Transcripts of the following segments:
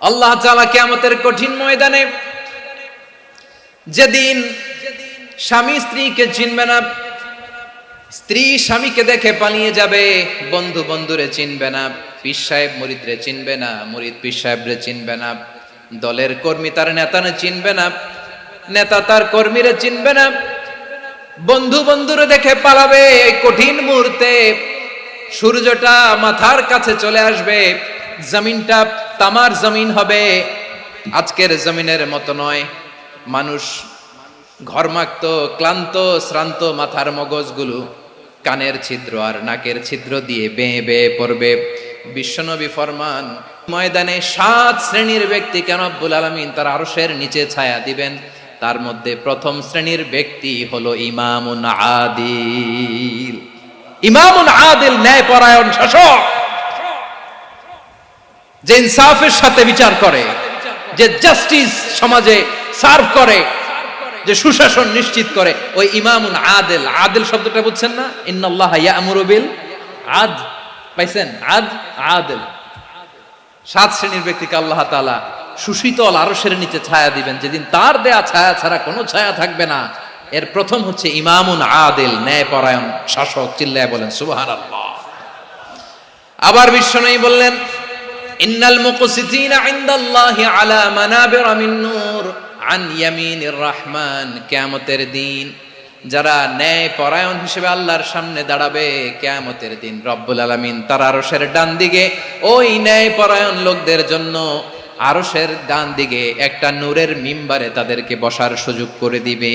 আল্লাহ তাআলা কিয়ামতের কঠিন ময়দানে, যেদিন স্বামী স্ত্রীকে চিনবে না, স্ত্রী স্বামীকে দেখে পালিয়ে যাবে, বন্ধু বন্ধুরে চিনবে না, পীর সাহেব মুরিদরে চিনবে না, মুরিদ পীর সাহেবরে চিনবে না, দলের কর্মী তার নেতারে চিনবে না, নেতা তার কর্মীরে চিনবে না, বন্ধু বন্ধুরে দেখে পালাবে। এই কঠিন মুহূর্তে সূর্যটা মাথার কাছে চলে আসবে, জমিনটা তামার জমিন হবে, আজকের জমিনের মতো নয়। মানুষ ঘর্মাক্ত, ক্লান্ত, শ্রান্ত মাথার মগজগুলো কানের ছিদ্র আর নাকের ছিদ্র দিয়ে বেয়ে বেয়ে পড়বে। বিশ্বনবী ফরমান, ময়দানে 7 শ্রেণীর ব্যক্তিকে রব্বুল আলামিন তার আরশের নিচে ছায়া দিবেন। তার মধ্যে প্রথম শ্রেণীর ব্যক্তি হলো ইমামুন আদিল। ইমামুন আদিল, ন্যায়পরায়ণ শাসক, যে ইনসাফের সাথে বিচার করে, যে জাস্টিস সমাজে সার্ভ করে, যে সুশাসন নিশ্চিত করে, ওই ইমামুন আদিল। আদিল শব্দটা বুঝছেন না? ইন্নাল্লাহা ইয়া'মুরু বিল আদল, পাইছেন? আদিল। 7 শ্রেণীর ব্যক্তিকে আল্লাহ তাআলা সুশীতল আরশের নিচে ছায়া দিবেন, যেদিন তার দেয়া ছায়া ছাড়া কোনো ছায়া থাকবে না। এর প্রথম হচ্ছে ইমামুন আদিল, ন্যায়পরায়ণ শাসক। চিল্লায় বলেন সুবহানাল্লাহ। আবার বিশ্বনবী বললেন, ইন্নাল মুকসিতিনা ইনদাল্লাহি আলা মানাবিরা মিন নূর আন ইয়ামিনির রহমান। কিয়ামতের দিন যারা ন্যায়পরায়ণ হিসেবে আল্লাহর সামনে দাঁড়াবে, কিয়ামতের দিন রব্বুল আলামিন তার আরশের ডান দিকে ওই ন্যায়পরায়ণ লোকদের জন্য আরশের ডান দিকে একটা নূরের মিম্বারে তাদেরকে বসার সুযোগ করে দিবে।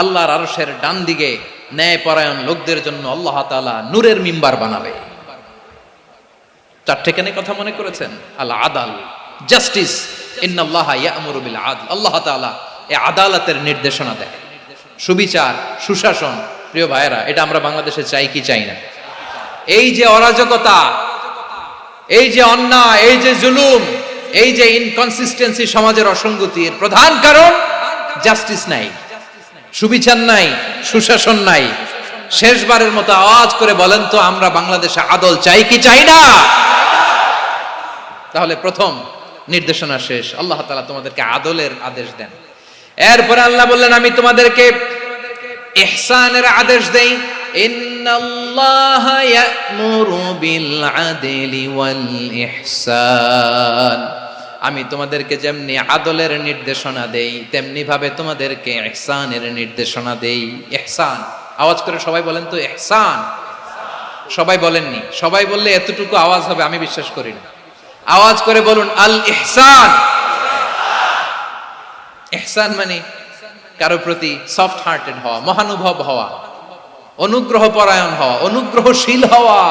আল্লাহর আরশের ডান দিকে ন্যায়পরায়ণ লোকদের জন্য আল্লাহ তাআলা নূরের মিম্বার বানাবে। 4টে কেন কথা মনে করেছেন? আল আদাল, জাস্টিস। ইন্নাল্লাহা ইয়া'মুরু বিল আদল। আল্লাহ তাআলা এই আদালতের নির্দেশনা দেয়, সুবিচার, সুশাসন। প্রিয় ভাইয়েরা, এটা আমরা বাংলাদেশে চাই কি চাই না? এই যে অরাজকতা, এই যে অন্যায়, এই যে জুলুম, এই যে ইনকনসিস্টেন্সি, সমাজের অসঙ্গতি, এর প্রধান কারণ জাস্টিস নাই, সুবিচার নাই, সুশাসন নাই। শেষবারের মতো আওয়াজ করে বলেন তো, আমরা বাংলাদেশে আদল চাই কি চাই না? তাহলে প্রথম নির্দেশনা শেষ। আল্লাহ তাআলা তোমাদেরকে আদলের আদেশ দেন। এরপরে আল্লাহ বললেন, আমি তোমাদেরকে ইহসানের আদেশ দেই। ইন্নাল্লাহা ইয়া'মুরু বিল আদলি ওয়াল ইহসান। আমি তোমাদেরকে যেমনি আদলের নির্দেশনা দেই, তেমনি ভাবে তোমাদেরকে ইহসানের নির্দেশনা দেই। ইহসান, আওয়াজ করে সবাই বলেন তো ইহসান। সবাই বলেননি, সবাই বললে এতটুকু আওয়াজ হবে আমি বিশ্বাস করি না। আওয়াজ করে বলুন আল ইহসান। ইহসান মানে কারো প্রতি সফট হার্টেড হওয়া, মহানুভব হওয়া, অনুগ্রহ পরায়ণ হওয়া, অনুগ্রহশীল হওয়া,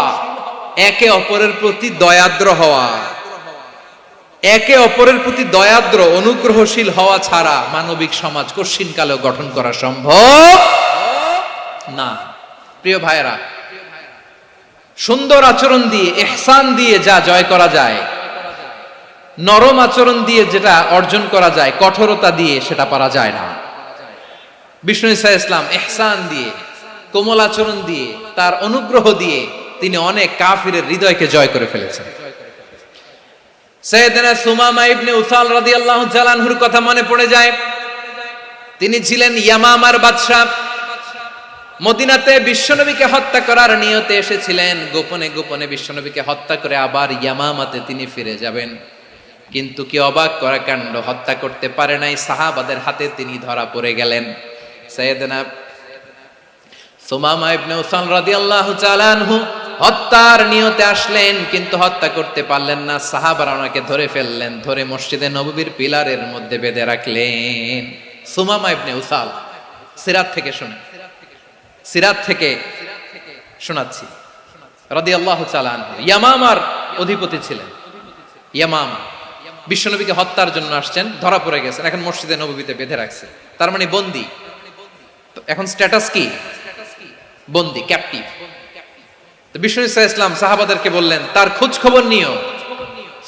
একে অপরের প্রতি দয়াদ্র হওয়া। একে অপরের প্রতি দয়াদ্র, অনুগ্রহশীল হওয়া ছাড়া মানবিক সমাজ কশিনকালেও গঠন করা সম্ভব না। প্রিয় ভাইয়েরা, সুন্দর আচরণ দিয়ে, ইহসান দিয়ে যা জয় করা যায়, নরম আচরণ দিয়ে যেটা অর্জন করা যায়, কঠোরতা দিয়ে সেটা পারা যায় না। বিষ্ণু ঈসা ইসলাম ইহসান দিয়ে, কোমল আচরণ দিয়ে, তার অনুগ্রহ দিয়ে তিনি অনেক কাফিরের হৃদয়কে জয় করে ফেলেছেন। সাইয়েদনা সুমামা ইবনে উসাল রাদিয়াল্লাহু তাআলা আনহুর কথা মনে পড়ে যায়। তিনি ছিলেন ইয়ামামার বাদশা। মদিনাতে বিশ্বনবীকে হত্যা করার নিয়তে এসেছিলেন। গোপনে গোপনে বিশ্বনবীকে হত্যা করে আবার ইয়ামামাতে তিনি ফিরে যাবেন। কিন্তু কি অবাক করা কাণ্ড, হত্যা করতে পারে নাই, সাহাবাদের হাতে তিনি ধরা পড়ে গেলেন। সাইয়েদনা সুমামা ইবনে উসাল রাদিয়াল্লাহু তাআলা আনহু হত্যার নিয়তে আসলেন, কিন্তু হত্যা করতে পারলেন না। সাহাবারা ওনাকে ধরে ফেললেন, ধরে মসজিদে নববীর পিলারের মধ্যে বেঁধে রাখলেন। সুমামা ইবনে উসাল, সিরাত থেকে শুনে, সিরাত থেকে শোনাচ্ছি, রাদিয়াল্লাহু তাআলা আনহু ইয়ামামার অধিপতি ছিলেন। ইয়ামামা বিশ্বনবীকে হত্যার জন্য আসছেন, ধরা পড়ে গেছেন, এখন মসজিদে নববীতে বেঁধে রাখছে, তার মানে বন্দী। এখন স্ট্যাটাস কি? বন্দী, ক্যাপটিভ। তো বিষ্ণু ঈসা ইসলাম সাহাবাদেরকে বললেন, তার খোঁজ খবর নিও,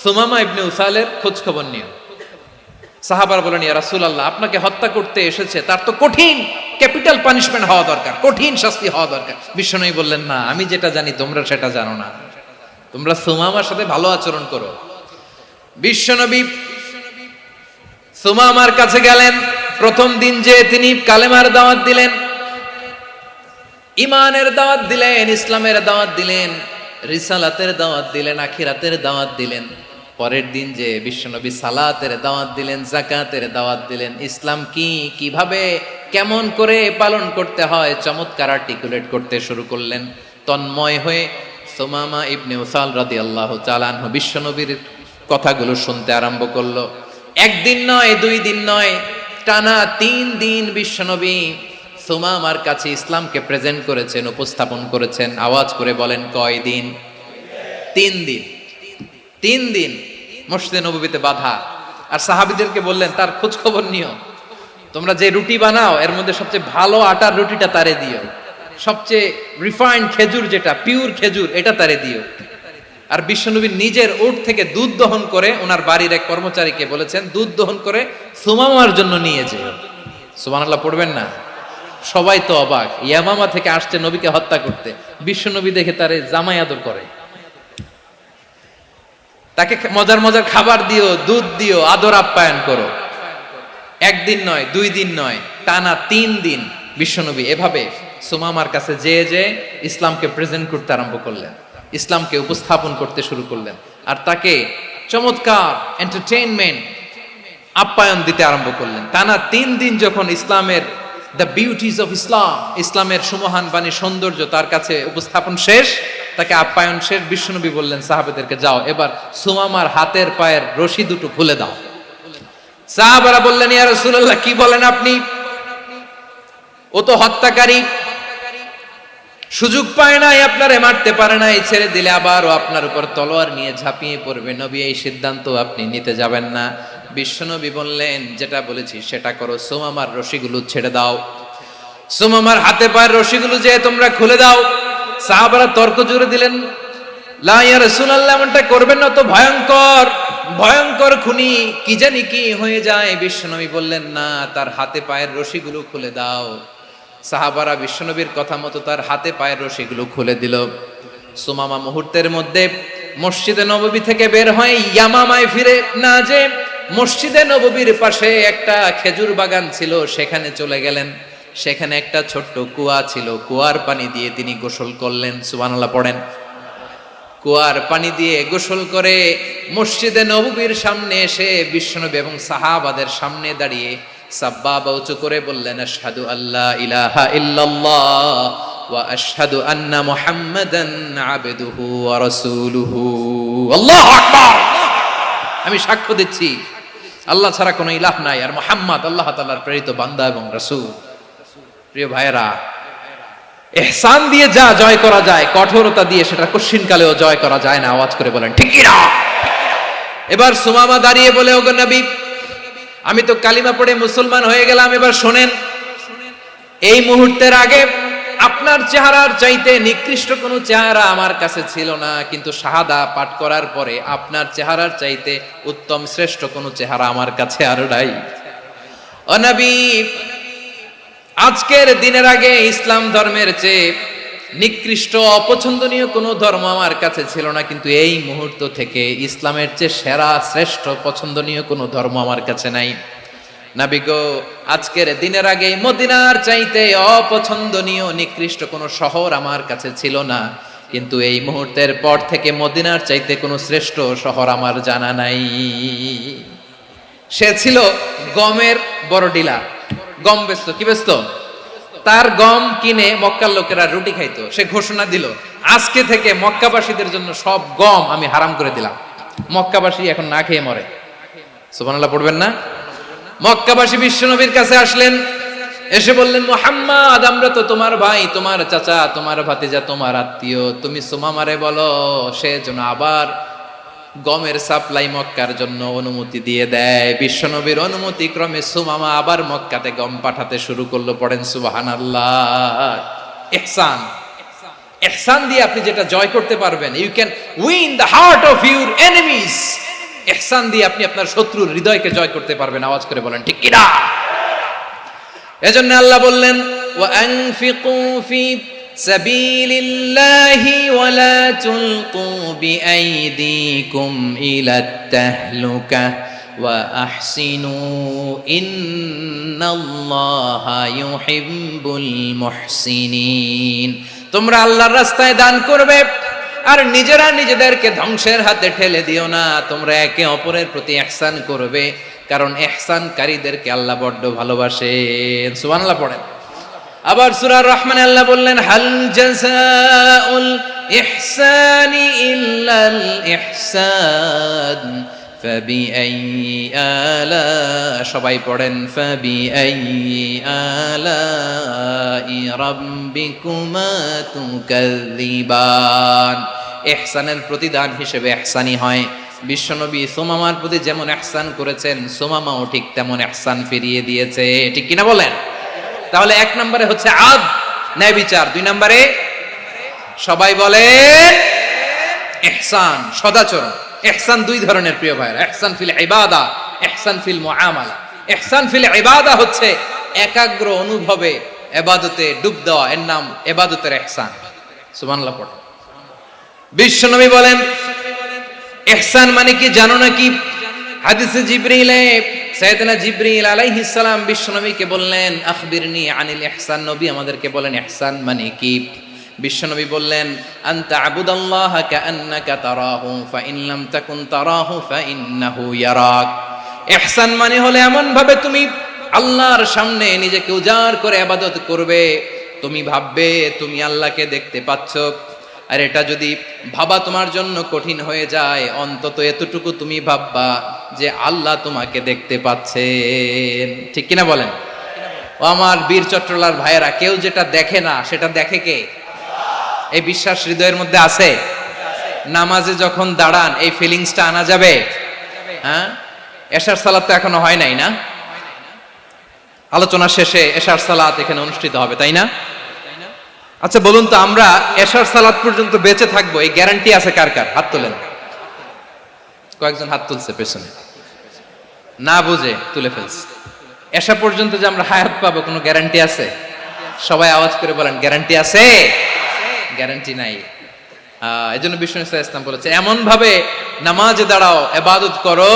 সুমামা ইবনে উসালের খোঁজ খবর নিও। সাহাবারা বলেন, ইয়া রাসূলুল্লাহ, আপনাকে হত্যা করতে এসেছে, তার তো কঠিন ক্যাপিটাল পানিশমেন্ট হওয়া দরকার, কঠিন শাস্তি হওয়া দরকার। বিশ্বনবী বললেন, না, আমি যেটা জানি তোমরা সেটা জানো না। তোমরা সুমামার সাথে ভালো আচরণ করো, বিশ্বনবী সুমামার কাছে গেলেন। প্রথম দিন যে তিনি কালেমার দাওয়াত দিলেন, ইমানের দাওয়াত দিলেন, ইসলামের দাওয়াত দিলেন, রিসালাতের দাওয়াত দিলেন, আখিরাতের দাওয়াত দিলেন। পরের দিন যে বিশ্বনবী সালাতের দাওয়াত দিলেন, যাকাতের দাওয়াত দিলেন, ইসলাম কি, কিভাবে, কেমন করে পালন করতে হয় চমৎকার আর্টিকুলেট করতে শুরু করলেন। তন্ময় হয়ে সুমামা ইবনে উসাল রাদিয়াল্লাহু তাআলা আনহু বিশ্বনবীর কথাগুলো শুনতে আরম্ভ করলো। একদিন নয়, 2 দিন নয়, টানা 3 দিন বিশ্বনবী সুমামার কাছে ইসলামকে প্রেজেন্ট করেছেন, উপস্থাপন করেছেন। আওয়াজ করে বলেন, কয় দিন? 3 দিন। 3 দিন মসজিদে নববীতে বাধা। আর সাহাবীদেরকে বললেন, তার খোঁজ খবর নিও, তোমরা যে রুটি বানাও এর মধ্যে সবচেয়ে ভালো আটার রুটিটা তারে দিও, সবচেয়ে রিফাইন্ড খেজুর, যেটা পিওর খেজুর, এটা তারে দিও। আর বিশ্বনবী নিজের উট থেকে দুধ দহন করে ওনার বাড়ির এক কর্মচারীকে বলেছেন, দুধ দহন করে সুমামার জন্য নিয়ে যেও। সুবহানাল্লাহ পড়বেন না? সবাই তো অবাক, ইয়ামামা থেকে আসছে নবীকে হত্যা করতে, বিশ্বনবী দেখে তারে জামাই আদর করে, তাকে মজার মজার খাবার দিও, দুধ দিও, আদর আপ্যায়ন করো। একদিন নয়, 2 দিন নয়, টানা 3 দিন বিশ্বনবী এভাবে সুমামার কাছে যে ইসলামকে প্রেজেন্ট করতে আরম্ভ করলেন, ইসলামকে উপস্থাপন করতে শুরু করলেন। আর তাকে চমৎকার এন্টারটেইনমেন্ট, আপ্যায়ন দিতে আরম্ভ করলেন। টানা 3 দিন যখন ইসলামের দ্য বিউটিজ অফ ইসলাম, ইসলামের সুমহান বাণী, সৌন্দর্য তার কাছে উপস্থাপন শেষ, তাকে আপ্যায়ন শেষ, বিশ্বনবী বললেন সাহাবাদেরকে, যাও এবার সুমামার হাতের পায়ের রশি দুটো খুলে দাও। সাহাবারা বললেন, ইয়া রাসূলুল্লাহ, কি বলেন আপনি? ও তো হত্যাকারী, সুযোগ পায় নাই, আপনারে মারতে পারে নাই, ছেড়ে দিলে আবার ও আপনার উপর তলোয়ার নিয়ে ঝাঁপিয়ে পড়বে। নবী, এই সিদ্ধান্ত আপনি নিতে যাবেন না। বিশ্বনবী বললেন, যেটা বলেছি সেটা করো, সুমামার রশিগুলো ছেড়ে দাও, সুমামার হাতে পায়ের রশিগুলো যে তোমরা খুলে দাও। সাহাবারা তর্ক জুড়ে দিলেন, লা ইয়া রাসূলুল্লাহ, এমনটা করবেন না, তো ভয়ঙ্কর ভয়ঙ্কর খুনি, কি জানি কি হয়ে যায়। বিশ্বনবী বললেন, না, তার হাতে পায়ের রশিগুলো খুলে দাও। সাহাবারা বিশ্বনবীর কথা মতো তার হাতে পায়ের রশিগুলো খুলে দিল। সুমামা মুহূর্তের মধ্যে মসজিদে নববী থেকে বের হয়ে ইয়ামামায় ফিরে না যে মসজিদে নববীর পাশে একটা খেজুর বাগান ছিল, সেখানে চলে গেলেন। সেখানে একটা ছোট্ট কুয়া ছিল, কুয়ার পানি দিয়ে তিনি গোসল করলেন। সুবহানাল্লাহ পড়েন। কুয়ার পানি দিয়ে গোসল করে মসজিদে নববীর সামনে এসে বিশ্বনবী এবং সাহাবাদের সামনে দাঁড়িয়ে সাব্বাবা উঁচু করে বললেন, আশহাদু আল্লা ইলাহা ইল্লাল্লাহ ওয়া আশহাদু আন্না মুহাম্মাদান আবদুহু ওয়া রাসূলুহু। আল্লাহু আকবার। আমি সাক্ষ্য দিচ্ছি আল্লাহ ছাড়া কোনো ইলাহ নাই, আর মুহাম্মদ আল্লাহ তাআলার প্রেরিত বান্দা এবং রাসূল। প্রিয় ভাইয়েরা, ইহসান দিয়ে যা জয় করা যায়, কঠোরতা দিয়ে সেটা কঠিনকালেও জয় করা যায় না। আওয়াজ করে বলেন, ঠিক কি না? এবার সুমামা দাঁড়িয়ে বলে, ওগো নবী, আমি তো কালিমা পড়ে মুসলমান হয়ে গেলাম, এবার শোনেন, এই মুহূর্তের আগে আপনার চেহারার চাইতে নিকৃষ্ট কোনো চেহারা আমার কাছে ছিল না, কিন্তু শাহাদা পাঠ করার পরে আপনার চেহারার চাইতে উত্তম শ্রেষ্ঠ কোনো চেহারা আমার কাছে আর নাই। ও নবী, আজকের দিনের আগে ইসলাম ধর্মের চেয়ে নিকৃষ্ট অপছন্দনীয় কোনো ধর্ম আমার কাছে ছিল না, কিন্তু এই মুহূর্ত থেকে ইসলামের চেয়ে সেরা শ্রেষ্ঠ পছন্দনীয় কোনো ধর্ম আমার কাছে নাই। নবী গো, আজকের দিনের আগে মদিনার চাইতে অপছন্দনীয় নিকৃষ্ট কোনো শহর আমার কাছে ছিল না, কিন্তু এই মুহূর্তের পর থেকে মদিনার চাইতে কোনো শ্রেষ্ঠ শহর আমার জানা নাই। সে ছিল গমের বড় ডিলার, গম বেচত। কি বেচত? তার গম কিনে মক্কার লোকেরা রুটি খাইতো। সে ঘোষণা দিল, আজকে থেকে মক্কাবাসীদের জন্য সব গম আমি হারাম করে দিলাম, মক্কাবাসী এখন না খেয়ে মরে। সুবহানাল্লাহ পড়বেন না? মক্কাবাসী বিশ্বনবীর কাছে আসলেন, এসে বললেন, মুহাম্মদ, আমরা তো তোমার ভাই, তোমার চাচা, তোমার ভাতিজা, তোমার আত্মীয়, তুমি সুমামারে বলো সে যেন আবার গমের সাপ্লাই মক্কার জন্য অনুমতি দিয়ে দেয়। বিশ্বনবীর অনুমতি ক্রমে সুমামা আবার মক্কাতে গম পাঠাতে শুরু করলো। পড়েন সুবহানাল্লাহ। ইহসান, ইহসান দিয়ে আপনি যেটা জয় করতে পারবেন, you can win the heart of your enemies. ইহসান দিয়ে আপনি আপনার শত্রুর হৃদয়কে জয় করতে পারবেন। আওয়াজ করে বলেন, ঠিক কি না? এজন্য আল্লাহ বললেন, ওয়া আনফিকু ফি সাবিলিল্লাহি ওয়ালা তুলকু বিআইদিকুম ইলাত তাহলুকা ওয়া আহসিনু ইন্নাল্লাহা ইউহিব্বুল মুহসিনিন। তোমরা আল্লাহর রাস্তায় দান করবে আর নিজেরা নিজেদেরকে ধ্বংসের হাতে ঠেলে দিও না। তোমরা একে অপরের প্রতি ইহসান করবে, কারণ ইহসানকারীদেরকে আল্লাহ বড্ড ভালোবাসেন। সুবহানাল্লাহ পড়েন। আবার সূরা রহমানে আল্লাহ বললেন, হাল জাযাউল ইহসানি ইল্লাল ইহসান ফাবিআইয়ি আলা, সবাই পড়েন, ফাবিআইয়ি আলাই রাব্বিকুমা তুকাযযিবান। ইহসানের প্রতিদান হিসেবে ইহসানি হয়। বিশ্বনবী সুমামার প্রতি যেমন ইহসান করেছেন, সুমামাও ঠিক তেমন ইহসান ফিরিয়ে দিয়েছে। ঠিক কিনা বলেন? তাহলে এক নম্বরে হচ্ছে আদ, ন্যায় বিচার। দুই নম্বরে সবাই বলে ইহসান, সদাচরণ। ইহসান দুই ধরনের প্রিয় ভাইরা, ইহসান ফিল ইবাদা, ইহসান ফিল মুআমালা। ইহসান ফিল ইবাদা হচ্ছে একাগ্র অনুভবে ইবাদতে ডুব দেওয়া, এর নাম ইবাদতের ইহসান। সুবহানাল্লাহ পড়ো। বিশ্বনবী বলেন ইহসান মানে কি জানো নাকি? হাদিসে জিবরিলে সাইয়েদনা জিবরিল আলাইহিস সালাম বিশ্বনবীকে বললেন, আখবিরনি আনিল ইহসান। নবী আমাদেরকে বলেন ইহসান মানে কি? বিশ্বনবী বললেন, আনতা আবুদাল্লাহা কাআন্নাকা তারাহু ফাইন লাম তাকুন তারাহু ফাইন্নাহু ইয়ারাক। ইহসান মানে হলো এমন ভাবে তুমি আল্লাহর সামনে নিজেকে উজাড় করে ইবাদত করবে, তুমি ভাববে তুমি আল্লাহকে দেখতে পাচ্ছ। আর এটা যদি ভাবা তোমার জন্য কঠিন হয়ে যায়, অন্তত এতটুকু তুমি ভাববা যে আল্লাহ তোমাকে দেখতে পাচ্ছেন। ঠিক কিনা বলেন? ও আমার বীর চট্টলার ভাইয়েরা, কেউ যেটা দেখে না সেটা দেখে কে? এই বিশ্বাস হৃদয়ের মধ্যে আছে? নামাজে যখন দাঁড়ান এই ফিলিংসটা আনা যাবে? হ্যাঁ, এশার সালাত তো এখনো হয় নাই না? আলোচনা শেষে এশার সালাত এখানে অনুষ্ঠিত হবে, তাই না? আচ্ছা বলুন তো, আমরা এশার সালাত পর্যন্ত বেঁচে থাকবো এই গ্যারান্টি আছে কার কার? হাত তোলেন। কয়েকজন হাত তুলছে পেছনে, না বুঝে তুলে ফেলছে। এশা পর্যন্ত যে আমরা হায়াত পাবো কোনো গ্যারান্টি আছে? সবাই আওয়াজ করে বলেন, গ্যারান্টি আছে? গ্যারান্টি নাই। এজন্য বিষ্ণু ইসলাম বলেছে, এমন ভাবে নামাজে দাঁড়াও, ইবাদত করো,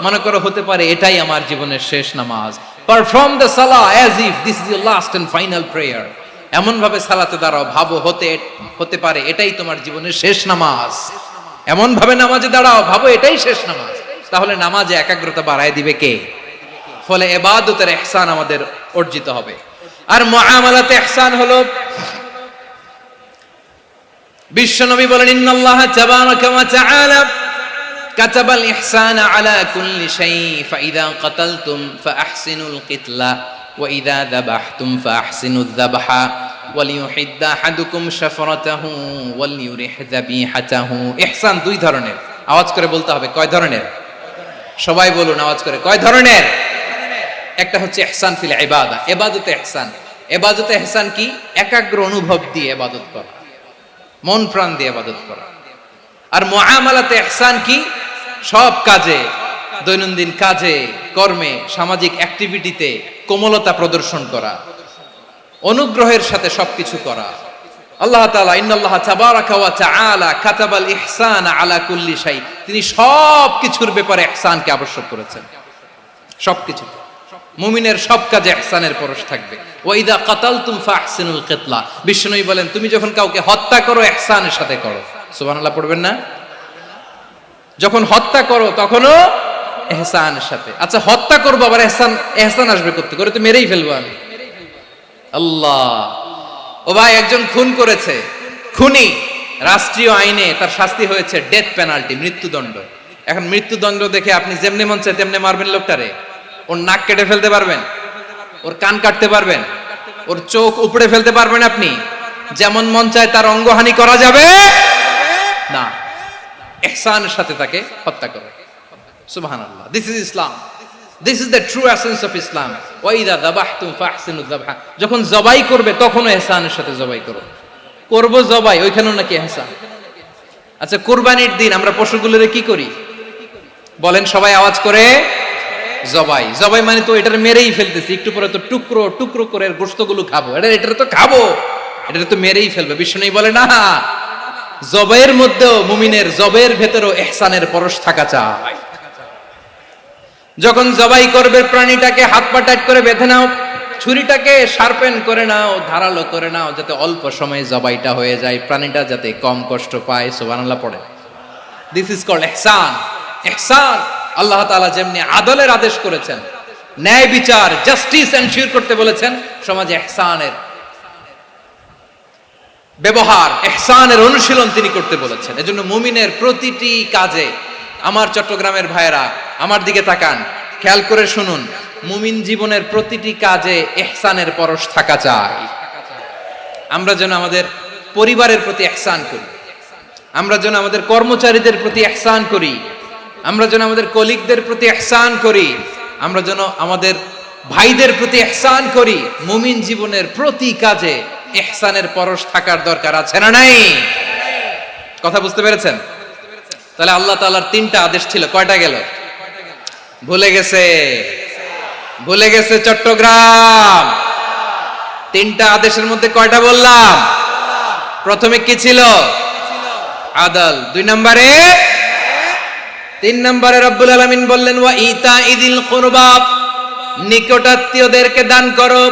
মনে করো হতে পারে এটাই আমার জীবনের শেষ নামাজ। পারফর্ম দ্য সালাহ as if this is your last and final prayer. এমন ভাবে সালাতে দাঁড়াও, ভাবো হতে পারে এটাই তোমার জীবনের শেষ নামাজ। এমন ভাবে নামাজে দাঁড়াও, ভাবো এটাই শেষ নামাজ। তাহলে নামাজে একাগ্রতা বাড়ায় দিবে কে? ফলে ইবাদতের ইহসান আমাদের অর্জিত হবে। আর মুআমালাতে ইহসান হলো, বিশ্বনবী বলেন, ইন্নাল্লাহা তাবারাকা ওয়া তাআলা কাতাবাল ইহসানা আলা কুল্লি শাই ফাইদা কাতালতুম ফাআহসিনুল কিতলা ওয়া ইযা যাবাহতুম ফাআহসিনুয যাবহা ওয়ালিয়ুহিদ্দা আহাদুকুম শাফরাতাহু ওয়ালিয়ুরিহ যাবিহাতাহু। ইহসান দুই ধরনের। আওয়াজ করে বলতে হবে, কয় ধরনের? সবাই বলুন আওয়াজ করে, কয় ধরনের? একটা হচ্ছে ইহসান ফিল ইবাদা, ইবাদতে ইহসান। ইবাদতে ইহসান কি? একাগ্র অনুভব দিয়ে ইবাদত করা, মন প্রাণ দিয়ে ইবাদত করা। আর মুআমালাতে ইহসান কি? সব কাজে, দৈনন্দিন কাজে, কর্মে, সামাজিক অ্যাক্টিভিটিতে কোমলতা প্রদর্শন করা, অনুগ্রহের সাথে সবকিছু করা। আল্লাহ তাআলা ইন্নাল্লাহা তাবারাকা ওয়া তাআলা কাতাবাল ইহসানা আলা কুল্লি শাই, তিনি সব কিছুর ব্যাপারে ইহসানকে আবশ্যক করেছেন। সবকিছু, মুমিনের সব কাজে ইহসানের পরশ থাকবে। ওয়া ইযা কাতালতুম ফাহসিনুল কিতলা, বিষ্ণুই বলেন তুমি যখন কাউকে হত্যা করো ইহসানের সাথে করো। সুবহানাল্লাহ পড়বেন না? যখন হত্যা করো তখনও ইহসানের সাথে। আচ্ছা হত্যা করবো আবার ইহসান আসবে করতে করে, তো মেরেই ফেলবো আমি। আল্লাহ, ও ভাই একজন খুন করেছে, খুনি, রাষ্ট্রীয় আইনে তার শাস্তি হয়েছে ডেথ পেনাল্টি, মৃত্যুদণ্ড। এখন মৃত্যুদণ্ড দেখে আপনি যেমনে মন চায় তেমনে মারবেন লোকটারে? ওর নাক কেটে ফেলতে পারবেন? ওর কান কাটতে পারবেন? ওর চোখ উপড়ে ফেলতে পারবেন আপনি? যেমন মন চায় তার অঙ্গহানি করা যাবে না। ইহসানের সাথে তাকে হত্যা করো। সুবহানাল্লাহ, this is Islam, this is the true essence of Islam. ওয়া ইযা যাবাহতুম ফাহসিনুয যাবহা, যখন জবাই করবে তখনও ইহসানের সাথে জবাই করো। করব জবাই, ওইখানেও নাকি ইহসান। আচ্ছা কুরবানির দিন আমরা পশুগুলোরে কি করি বলেন সবাই আওয়াজ করে? জবাই। জবাই মানে তো এটার মেরেই ফেলতেছি, একটু পরে তো টুকরো টুকরো করে গোশতগুলো খাবো, এটার তো খাবো। এটা তো মেরেই ফেলবে। বিষ্ণু বলে না, জবের মধ্যেও মুমিনের জবের ভেতরেও ইহসানের পরশ থাকা চাই। যখন জবাই করবে প্রাণীটাকে হাত পা টাইট করে বেঁধে নাও, ছুরিটাকে শার্পেন করে নাও, ধারালো করে নাও, যাতে অল্প সময়ে জবাইটা হয়ে যায়, প্রাণীটা যাতে কম কষ্ট পায়। সুবহানাল্লাহ পড়ে। দিস ইজ কল্ড ইহসান। ইহসান আল্লাহ তাআলা যেমনি আদলের আদেশ করেছেন, ন্যায় বিচার জাস্টিস এনশিওর করতে বলেছেন, সমাজে ইহসানের ব্যবহার, ইহসানের অনুশীলন তিনি করতে বলেছেন। এজন্য মুমিনের প্রতিটি কাজে, আমার চট্টগ্রামের ভাইয়েরা আমার দিকে তাকান, খেয়াল করে শুনুন, মুমিন জীবনের প্রতিটি কাজে ইহসানের পরশ থাকা চাই। আমরা যেন আমাদের পরিবারের প্রতি ইহসান করি, আমরা যেন আমাদের কর্মচারীদের প্রতি ইহসান করি, আমরা যেন আমাদের কলিগদের প্রতি ইহসান করি, আমরা যেন আমাদের ভাইদের প্রতি ইহসান করি। মুমিন জীবনের প্রতি কাজে ইহসানের পরশ থাকার দরকার আছে না নাই? কথা বুঝতে পেরেছেন? তাহলে আল্লাহ তাআলার তিনটা আদেশ ছিল, কয়টা গেল? ভুলে গেছে, ভুলে গেছে চট্টগ্রাম। তিনটা আদেশের মধ্যে কয়টা বললাম? প্রথমে কি ছিল? আদল। 2 নম্বরে, 3 নম্বরে রব্বুল আলামিন বললেন ওয়া ইতাইদিল কুরবা, নিকটাত্মীয়দেরকে দান করো,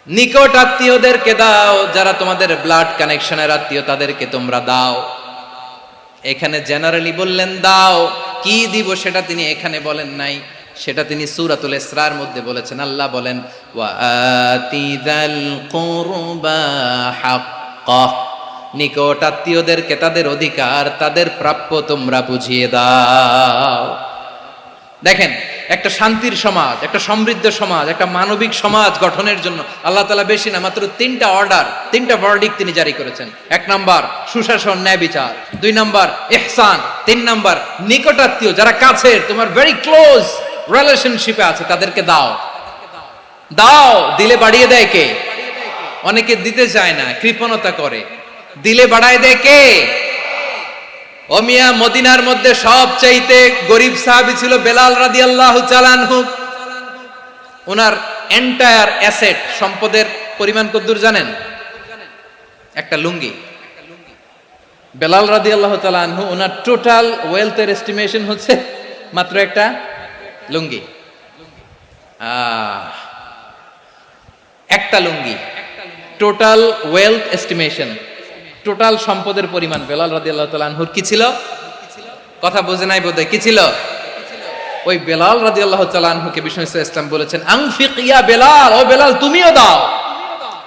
নিকট আত্মীয়দেরকে দাও, যারা তোমাদের ব্লাড কানেকশনের আত্মীয় তাদেরকে তোমরা দাও। এখানে জেনারেলি বললেন দাও, কি দিব সেটা তিনি এখানে বলেন নাই, সেটা তিনি সূরাতুল ইসরার মধ্যে বলেছেন। আল্লাহ বলেন ওয়া আতিযাল কুরবা হাক্কাহ, নিকট আত্মীয়দেরকে তাদের অধিকার, তাদের প্রাপ্য তোমরা বুঝিয়ে দাও। দেখেন, একটা শান্তির সমাজ, একটা সমৃদ্ধ সমাজ, একটা মানবিক সমাজ গঠনের জন্য আল্লাহ তাআলা বেশি না, মাত্র 3টা অর্ডার, 3টা ভার্ডিক্ট তিনি জারি করেছেন। 1 নাম্বার সুশাসন, ন্যায় বিচার। 2 নাম্বার ইহসান। 3 নাম্বার নিকটাত্মীয়, যারা কাছের, তোমার ভেরি ক্লোজ রিলেশনশিপে আছে, তাদেরকে দাও। দাও, দিলে বাড়িয়ে দেয় কে? অনেকে দিতে চায় না, কৃপণতা করে। দিলে বাড়ায় দেয় কে? ও মিয়া, মদিনার মধ্যে সবচাইতে গরিব সাহাবী ছিল বেলাল রাদিয়াল্লাহু তাআলা আনহু। ওনার এন্টায়ার অ্যাসেট, সম্পদের পরিমাণ কতদূর জানেন? একটা লুঙ্গি। বেলাল রাদিয়াল্লাহু তাআলা আনহু, ওনার টোটাল ওয়েলথের এস্টিমেশন হচ্ছে মাত্র একটা লুঙ্গি। একটা লুঙ্গি, টোটাল ওয়েলথ এস্টিমেশন, টোটাল সম্পদের পরিমাণ বেলাল রাদিয়াল্লাহু তাআলা আনহুর কি ছিল? কথা বুঝে নাই বোধহয়। কি ছিল? ওই বেলাল রাদিয়াল্লাহু তাআলা আনহুকে বিষ্ণু ইসলাম বলেছেন আনফিক ইয়া বেলাল, ও বেলাল তুমিও দাও।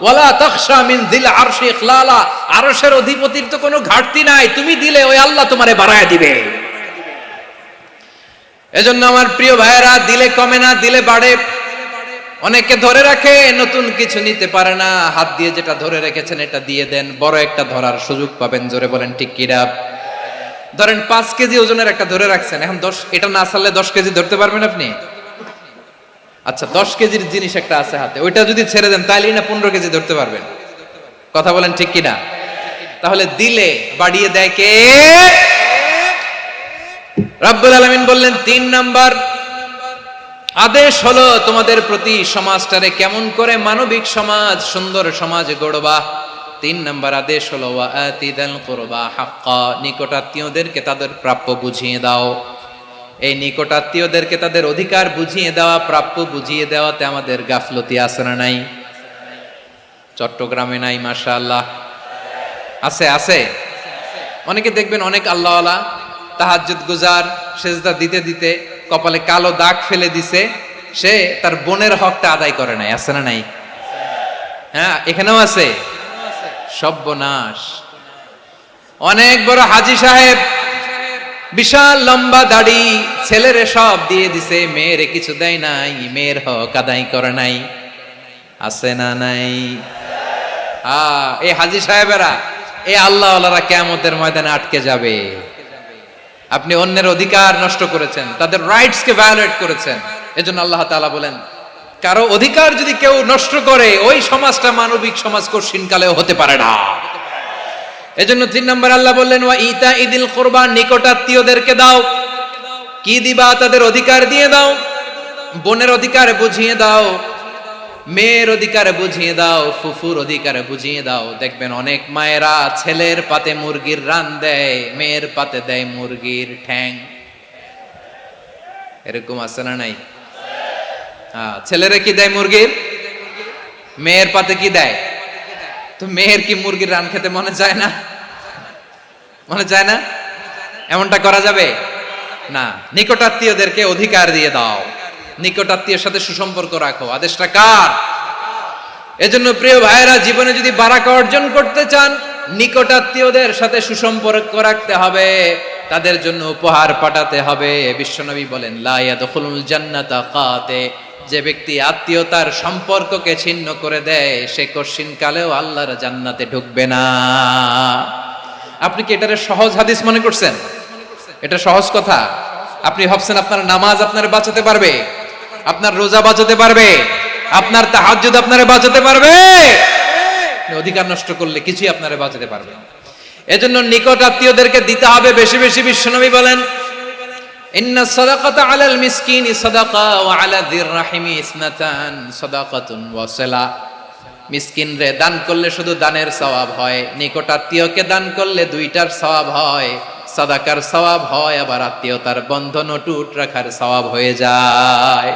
ওয়ালা তাখশা মিন যিল আরশি ইখলালা, আরশের অধিপতির তো কোনো ঘাটতি নাই, তুমি দিলে ওই আল্লাহ তোমারে বাড়ায় দিবে। এজন্য আমার প্রিয় ভাইয়েরা, দিলে কমে না, দিলে বাড়ে। অনেকে ধরে রাখে, নতুন কিছু নিতে পারে না, হাত দিয়ে যেটা ধরে রেখেছেন এটা দিয়ে দেন, বড় একটা ধরার সুযোগ পাবেন। জোরে বলেন ঠিক কিনা? ধরেন 5 কেজি ওজনের একটা ধরে রাখছেন, এখন 10, এটা না ছাড়লে 10 কেজি ধরতে পারবেন আপনি? আচ্ছা, 10 কেজির জিনিস একটা আছে হাতে, ওইটা যদি ছেড়ে দেন তাহলেই না 15 কেজি ধরতে পারবেন। কথা বলেন ঠিক কিনা? তাহলে দিলে বাড়িয়ে দেয় কে? রব্বুল আলামিন বললেন 3 নাম্বার আদেশ হলো তোমাদের প্রতি সমাজটারে কেমন করে মানবিক সমাজ, সুন্দর সমাজ গড়বা। 3 নাম্বার আদেশ হলো ওয়া আতিদাল কুরবা হাক্কা, নিকটাত্মীয়দেরকে তাদের প্রাপ্য বুঝিয়ে দাও। এই নিকটাত্মীয়দেরকে তাদের অধিকার বুঝিয়ে দেওয়া, প্রাপ্য বুঝিয়ে দেওয়াতে আমাদের গাফলতি আছে না নাই? চট্টগ্রামে নাই? মাশাআল্লাহ আছে, আছে। অনেকে দেখবেন অনেক আল্লাহওয়ালা তাহাজ্জুদ গুজার, সেজদা দিতে দিতে কপালে কালো দাগ ফেলে দিছে, সে তার বোনের হকটা আদায় করে নাই। আছে না নাই? হ্যাঁ, এখানেও আছে। সর্বনাশ। অনেক বড় হাজী সাহেব, বিশাল লম্বা দাড়ি, ছেলেরে সব দিয়ে দিছে, মেয়েরে কিছু দেয় নাই, মেয়ের হক আদায় করে নাই। আছে না নাই? এই হাজী সাহেবেরা, এই আল্লাহওয়ালারা কিয়ামতের ময়দানে আটকে যাবে। আপনি অন্যের অধিকার নষ্ট করেছেন, তাদের রাইটস কে ভায়োলেট করেছেন। এজন্য আল্লাহ তাআলা বলেন, কারো অধিকার যদি কেউ নষ্ট করে, ওই সমাজটা মানবিক সমাজ কঠিনকালেও হতে পারে না। এজন্য 3 নম্বর আল্লাহ বললেন ওয়া ইতাইদিল কুরবা, নিকটাত্মীয়দেরকে দাও। কি দিবা? তাদের অধিকার দিয়ে দাও, বোনের অধিকার বুঝিয়ে দাও, মেয়ের অধিকার বুঝিয়ে দাও, ফুফুর অধিকার বুঝিয়ে দাও। দেখবেন অনেক মায়েরা ছেলের পাতে মুরগির রান দেয়, মেয়ের পাতে দেয় মুরগির ঠ্যাং। এরকম আছে না নাই? ছেলেরা কি দেয় মুরগির, মেয়ের পাতে কি দেয়? তো মেয়ের কি মুরগির রান খেতে মনে চায় না? মনে চায় না? এমনটা করা যাবে না। নিকটাত্মীয়দেরকে অধিকার দিয়ে দাও, নিকটাত্মীয়ের সাথে সুসম্পর্ক রাখো। আদেশটা কার? এজন্য প্রিয় ভাইয়েরা, জীবনে যদি বারাকা অর্জন করতে চান, নিকটাত্মীয়দের সাথে সুসম্পর্ক রাখতে হবে, তাদের জন্য উপহার পাঠাতে হবে। বিশ্বনবী বলেন, লা ইয়াদখুলুল জান্নাতা কাতে, যে ব্যক্তি আত্মীয়তার সম্পর্ককে ছিন্ন করে দেয়, সে কশিন কালেও আল্লাহর জান্নাতে ঢুকবে না। আপনি কি এটারে সহজ হাদিস মনে করছেন? এটা সহজ কথা? আপনি ভাবছেন আপনার নামাজ আপনার বাঁচাতে পারবে, আপনার রোজা বাঁচাতে পারবে, আপনার তাহাজ্জুদ আপনারে বাঁচাতে পারবে? অধিকার নষ্ট করলে কিছুই আপনারে বাঁচাতে পারবে না। এজন্য নিকট আত্মীয়দেরকে দিতে হবে বেশি বেশি। বিশ্বনবী বলেন, ইন্না সাদাকাতা আলাল মিসকিনি সাদাকা ওয়া আলা যির রাহিমি ইসনাতান সাদাকাতুন ওয়া সিলা। মিসকিন রে দান করলে শুধু দানের সওয়াব হয়, নিকট আত্মীয়কে দান করলে দুইটার সওয়াব হয়, সাদাকার সওয়াব হয়, আবার আত্মীয়তার বন্ধন অটুট রাখার সওয়াব হয়ে যায়।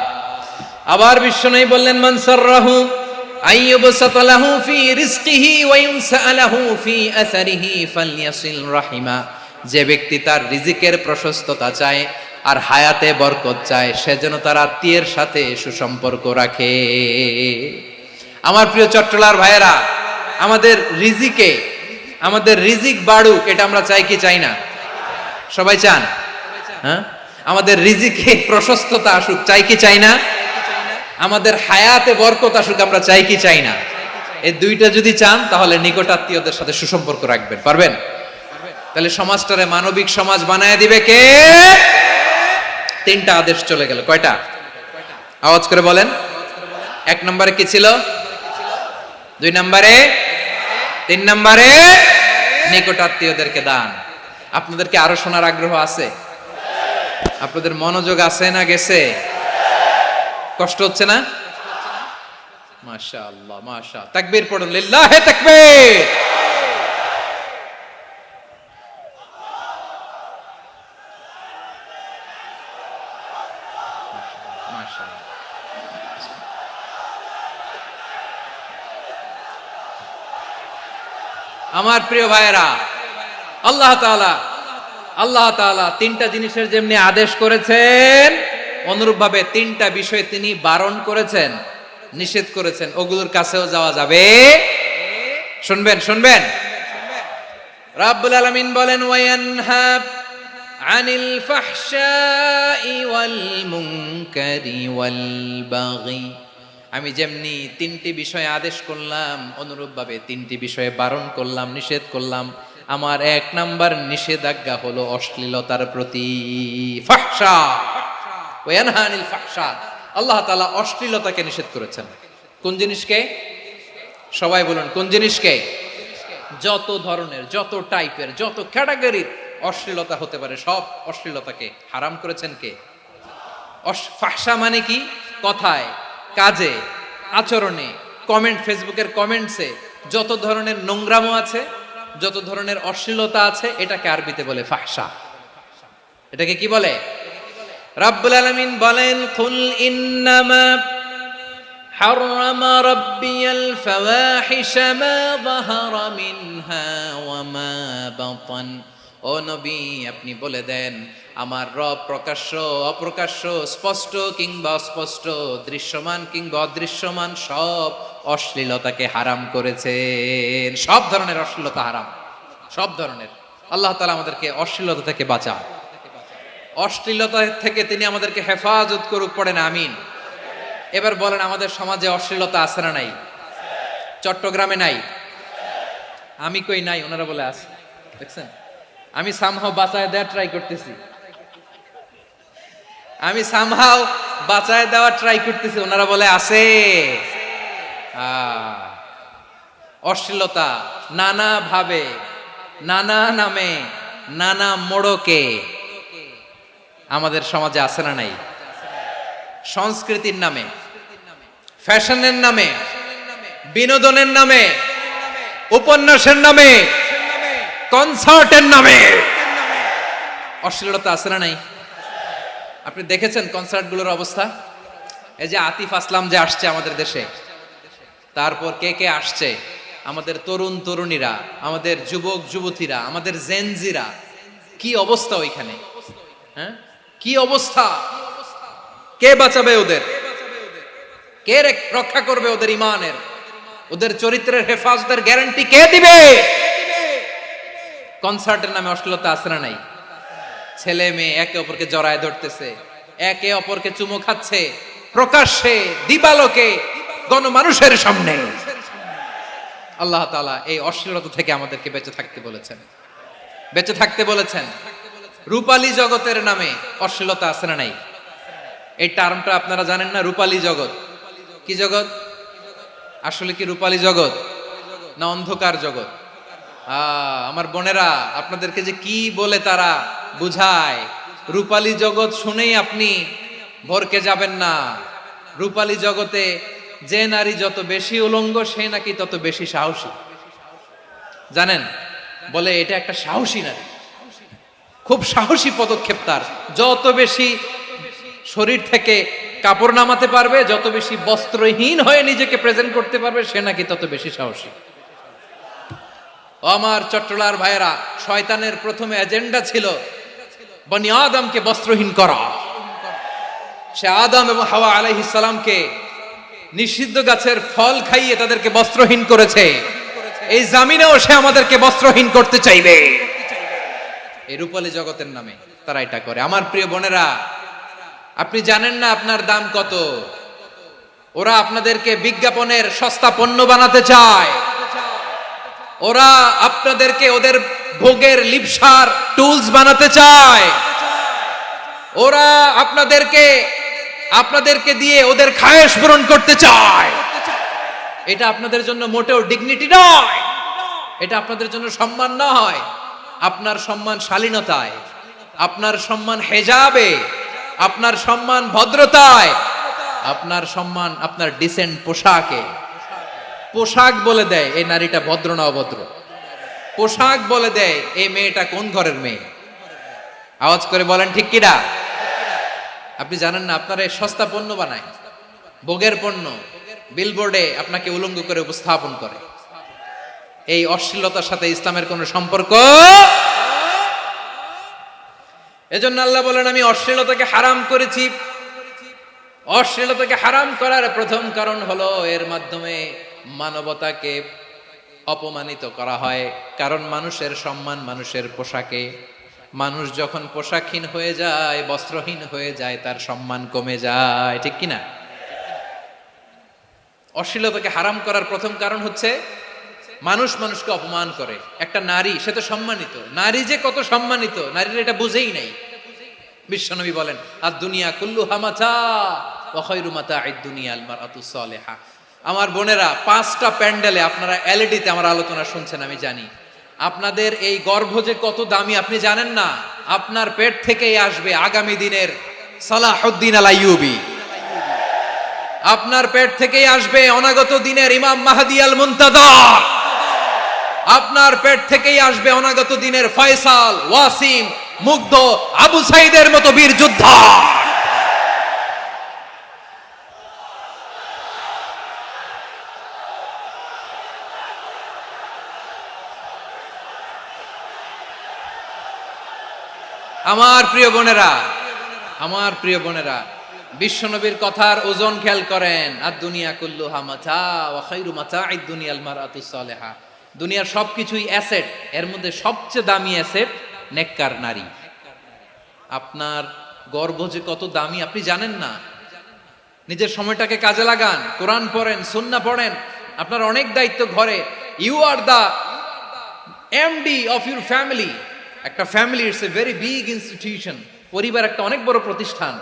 আবার বিশ্বনবী বললেন, মান সাররাহু আইয়ুবসাতা লাহু ফি রিজকিহি ওয়া ইউনসা লাহু ফি আসারিহি ফালইয়াসিল রাহিমা। যে ব্যক্তি তার রিজিকের প্রশস্ততা চায় আর হায়াতে বরকত চায়, সে যেন তার আত্মীয়ের সাথে সুসম্পর্ক রাখে। আমার প্রিয় চট্টলার ভাইয়েরা, আমাদের রিজিক বাড়ুক, এটা আমরা চাই কি চাই না? সবাই চান? হ্যাঁ, আমাদের রিজিকে প্রশস্ততা আসুক, চাই কি চাই না? আমাদের হায়াতে বরকত আসুক, আমরা চাই কি চাই না? এই দুইটা যদি চান, তাহলে নিকট আত্মীয়দের সাথে সুসম্পর্ক রাখবেন, পারবেন? তাহলে সমাজটারে মানবিক সমাজ বানায় দিবে কে? তিনটা আদেশ চলে গেল। কয়টা? আওয়াজ করে বলেন। 1 নম্বরে কি ছিল? 2 নম্বরে, 3 নম্বরে নিকট আত্মীয়দেরকে দান। আপনাদেরকে আরো শোনার আগ্রহ আছে? আপনাদের মনোযোগ আছে না গেছে? কষ্ট হচ্ছে না? মাশাআল্লাহ, মাশাআল্লাহ। তাকবীর পড়ুন, লিল্লাহি তাকবীর। আমার প্রিয় ভাইয়েরা, আল্লাহ তাআলা তিনটা জিনিসের যেমনি আদেশ করেছেন, অনুরূপ ভাবে তিনটা বিষয় তিনি বারণ করেছেন, নিষেধ করেছেন। ওগুলোর কাছেও যাওয়া যাবে। শুনবেন। রাব্বুল আলামিন বলেন, ওয়ায়ানহা আনিল ফাহশাই ওয়াল মুনকারি ওয়াল বাগি। আমি যেমনি তিনটি বিষয়ে আদেশ করলাম, অনুরূপ ভাবে তিনটি বিষয়ে বারণ করলাম, নিষেধ করলাম। আমার 1 নাম্বার নিষেধাজ্ঞা হলো অশ্লীলতার প্রতি। ফাহশা, ওয়ায়ানহা আনিল ফাহশা। আল্লাহ তাআলা অশ্লীলতাকে নিষেধ করেছেন। কোন জিনিসকে? সবাই বলুন, কোন জিনিসকে? যত ধরনের, যত টাইপের, যত ক্যাটাগরির অশ্লীলতা হতে পারে, সব অশ্লীলতাকে হারাম করেছেন কে? ফাহশা মানে কি? কথায়, কাজে, আচরণে, কমেন্ট, ফেসবুকের কমেন্টসে যত ধরনের নোংরামো আছে, যত ধরনের অশ্লীলতা আছে, এটাকে আরবিতে বলে ফাহশা। এটাকে কি বলে? রাব্বুল আলামিন বলেন, কুল ইন্নামা হাররামা রাব্বিয়াল ফাওয়াহিশা মা যাহারা মিনহা ওয়া মা বাতান। ও নবী, আপনি বলে দেন, আমার রব প্রকাশ্য, অপ্রকাশ্য, স্পষ্ট কিংবা অস্পষ্ট, দৃশ্যমান কিংবা অদৃশ্যমান সব অশ্লীলতাকে হারাম করেছেন। সব ধরনের অশ্লীলতা হারাম, সব ধরনের। আল্লাহ তাআলা আমাদেরকে অশ্লীলতা থেকে বাঁচান, অশ্লীলতা থেকে তিনি আমাদেরকে হেফাজত করুক। পড়েন আমিন। এবার বলেন, আমাদের সমাজে অশ্লীলতা আছে না নাই? চট্টগ্রামে নাই? আমি কই নাই, ওনারা বলে আছে। দেখছেন, আমি সামহাও বাঁচায় দেওয়ার ট্রাই করতেছি, ওনারা বলে আছে। অশ্লীলতা নানা ভাবে, নানা নামে, নানা মোড়কে আমাদের সমাজে আছে না নাই? সংস্কৃতির নামে, ফ্যাশনের নামে, বিনোদনের নামে, উপন্যাসের নামে, কনসার্টের নামে অশ্লীলতা আছে না নাই? আপনি দেখেছেন কনসার্টগুলোর অবস্থা? এই যে আতিফ আসলাম যে আসছে আমাদের দেশে, তারপর কে কে আসছে, আমাদের তরুণ তরুণীরা, আমাদের যুবক যুবতীরা, আমাদের জেনজিরা, কি অবস্থা ওইখানে? হ্যাঁ, কি অবস্থা? কে বাঁচাবে ওদের? কে রক্ষা করবে ওদের ইমানের, ওদের চরিত্রের হেফাজতের গ্যারান্টি কে দিবে? কনসার্টের নামে অশ্লীলতা আছে না নাই? ছেলে মেয়ে একে অপরকে জড়ায় ধরতেছে, একে অপরকে চুমো খাচ্ছে প্রকাশ্যে, দিবালোকে, গণমানুষের সামনে। আল্লাহ তাআলা এই অশ্লীলতা থেকে আমাদেরকে বেঁচে থাকতে বলেছেন, বেঁচে থাকতে বলেছেন। রূপালী জগতের নামে অশ্লীলতা আছে না নাই? এই টার্মটা আপনারা জানেন না? রূপালী জগৎ কি জগৎ? আসলে কি রূপালী জগৎ না অন্ধকার জগৎ? আমার বোনেরা, আপনাদেরকে যে কি বলে তারা বুঝায়, রূপালী জগৎ শুনেই আপনি ভরকে যাবেন না। রূপালী জগতে যে নারী যত বেশি উলঙ্গ, সে নাকি তত বেশি সাহসী। জানেন? বলে এটা একটা সাহসী নারী, খুব সাহসী পদক্ষেপ তার। যত বেশি শরীর থেকে কাপড় নামাতে পারবে, যত বেশি বস্ত্রহীন হয়ে নিজেকে প্রেজেন্ট করতে পারবে, সে নাকি তত বেশি সাহসী। আমার চট্টলার ভাইয়েরা, শয়তানের প্রথমে এজেন্ডা ছিল বনি আদমকে বস্ত্রহীন করা। সে আদম এবং হাওয়া আলাইহিস সালামকে নিষিদ্ধ গাছের ফল খাইয়ে তাদেরকে বস্ত্রহীন করেছে। এই জামিনেও সে আমাদেরকে বস্ত্রহীন করতে চাইবে। এই রূপালী জগতের নামে তারা এটা করে। আমার প্রিয় বোনেরা, আপনি জানেন না আপনার দাম কত? ওরা আপনাদেরকে বিজ্ঞাপনের সস্তা পণ্য বানাতে চায়। ওরা আপনাদেরকে ওদের ভোগের লিপসার টুলস বানাতে চায়। ওরা আপনাদেরকে দিয়ে ওদের খায়েশ পূরণ করতে চায়। এটা আপনাদের জন্য মোটেও ডিগনিটি নয়, এটা আপনাদের জন্য সম্মান নয়। আপনার সম্মান শালীনতায়, আপনার সম্মান হেজাবে, আপনার সম্মান ভদ্রতায়, আপনার সম্মান আপনার ডিসেন্ট পোশাকে। পোশাক বলে দেয় এই নারীটা ভদ্র না অভদ্র। পোশাক বলে দেয় এই মেয়েটা কোন ঘরের মেয়ে। আওয়াজ করে বলেন ঠিক কিনা? আপনি জানেন না, আপনারা সস্তা পণ্য বানায়, ভোগের পণ্য, বিলবোর্ডে আপনাকে উলঙ্গ করে উপস্থাপন করে। এই অশ্লীলতার সাথে ইসলামের কোনো সম্পর্ক। এজন্য আল্লাহ বলেন, আমি অশ্লীলতাকে হারাম করেছি। অশ্লীলতাকে হারাম করার প্রথম কারণ হলো এর মাধ্যমে মানবতাকে অপমানিত করা হয়। কারণ মানুষের সম্মান মানুষের পোশাকে। মানুষ যখন পোশাকহীন হয়ে যায়, বস্ত্রহীন হয়ে যায়, তার সম্মান কমে যায়। ঠিক কিনা? অশ্লীলতাকে হারাম করার প্রথম কারণ হচ্ছে মানুষ মানুষকে অপমান করে। একটা নারী, সে তো সম্মানিত। নারী যে কত সম্মানিত, নারীরা এটা বুঝেই নাই। বিশ্বনবী বলেন, আর দুনিয়া কুল্লুহা মাতা ওয়া খায়রু মাতা'আদ দুনিয়া আল মারআতুস সালিহা। আমার বোনেরা, 5টা প্যান্ডেলে আপনারা এলইডিতে আমার আলোচনা শুনছেন, আমি জানি। আপনাদের এই গর্ভ যে কত দামি আপনি জানেন না। আপনার পেট থেকেই আসবে আগামী দিনের সালাহুদ্দিন আল আইয়ুবী। আপনার পেট থেকেই আসবে অনাগত দিনের ইমাম মাহদী আল মুনতাযর। আপনার পেট থেকেই আসবে অনাগত দিনের ফয়সাল, ওয়াসিম, মুগ্ধ, আবু সাইদের মতো বীর যোদ্ধা। আমার প্রিয় বোনেরা, আমার প্রিয় বোনেরা, বিশ্বনবীর কথার ওজন খেয়াল করেন। আর দুনিয়া কুল্লুহা মাতা ওয়া খায়রু মাতা'আদ দুনিয়াল মারআতুস সালিহা। দুনিয়ার সবকিছুই অ্যাসেট, এর মধ্যে সবচেয়ে দামি অ্যাসেট নেককার নারী। আপনার গর্ভ যে কত দামি আপনি জানেন না। নিজের সময়টাকে কাজে লাগান, কোরআন পড়েন, সুন্নাহ পড়েন। আপনার অনেক দায়িত্ব ঘরে। You are the MD of your family. একটা family it's a very big institution. পরিবার একটা অনেক বড় প্রতিষ্ঠান।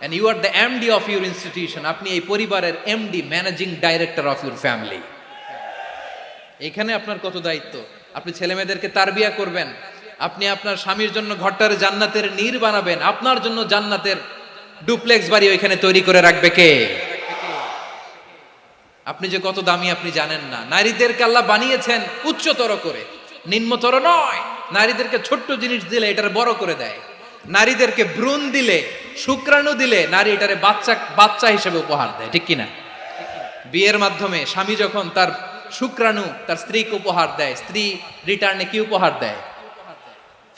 and you are the MD of your institution. আপনি এই পরিবারের MD, managing director of your family. এখানে আপনার কত দায়িত্ব। আপনি ছেলে মেয়েদেরকে তারবিয়া করবেন। আপনি আপনার স্বামীর জন্য ঘরটার জান্নাতের নীর বানাবেন। আপনার জন্য জান্নাতের ডুপ্লেক্স বাড়ি ওইখানে তৈরি করে রাখবে কে? আপনি যে কত দামি আপনি জানেন না। নারীদেরকে আল্লাহ বানিয়েছেন উচ্চতর করে, নিম্নতর নয়। নারীদেরকে ছোট্ট জিনিস দিলে এটারে বড় করে দেয়। নারীদেরকে ভ্রূণ দিলে, শুক্রাণু দিলে নারী এটারে বাচ্চা বাচ্চা হিসেবে উপহার দেয়, ঠিক কিনা? বিয়ের মাধ্যমে স্বামী যখন তার শুক্রাণু তার স্ত্রীকে উপহার দেয়, স্ত্রী রিটার্নে কি উপহার দেয়?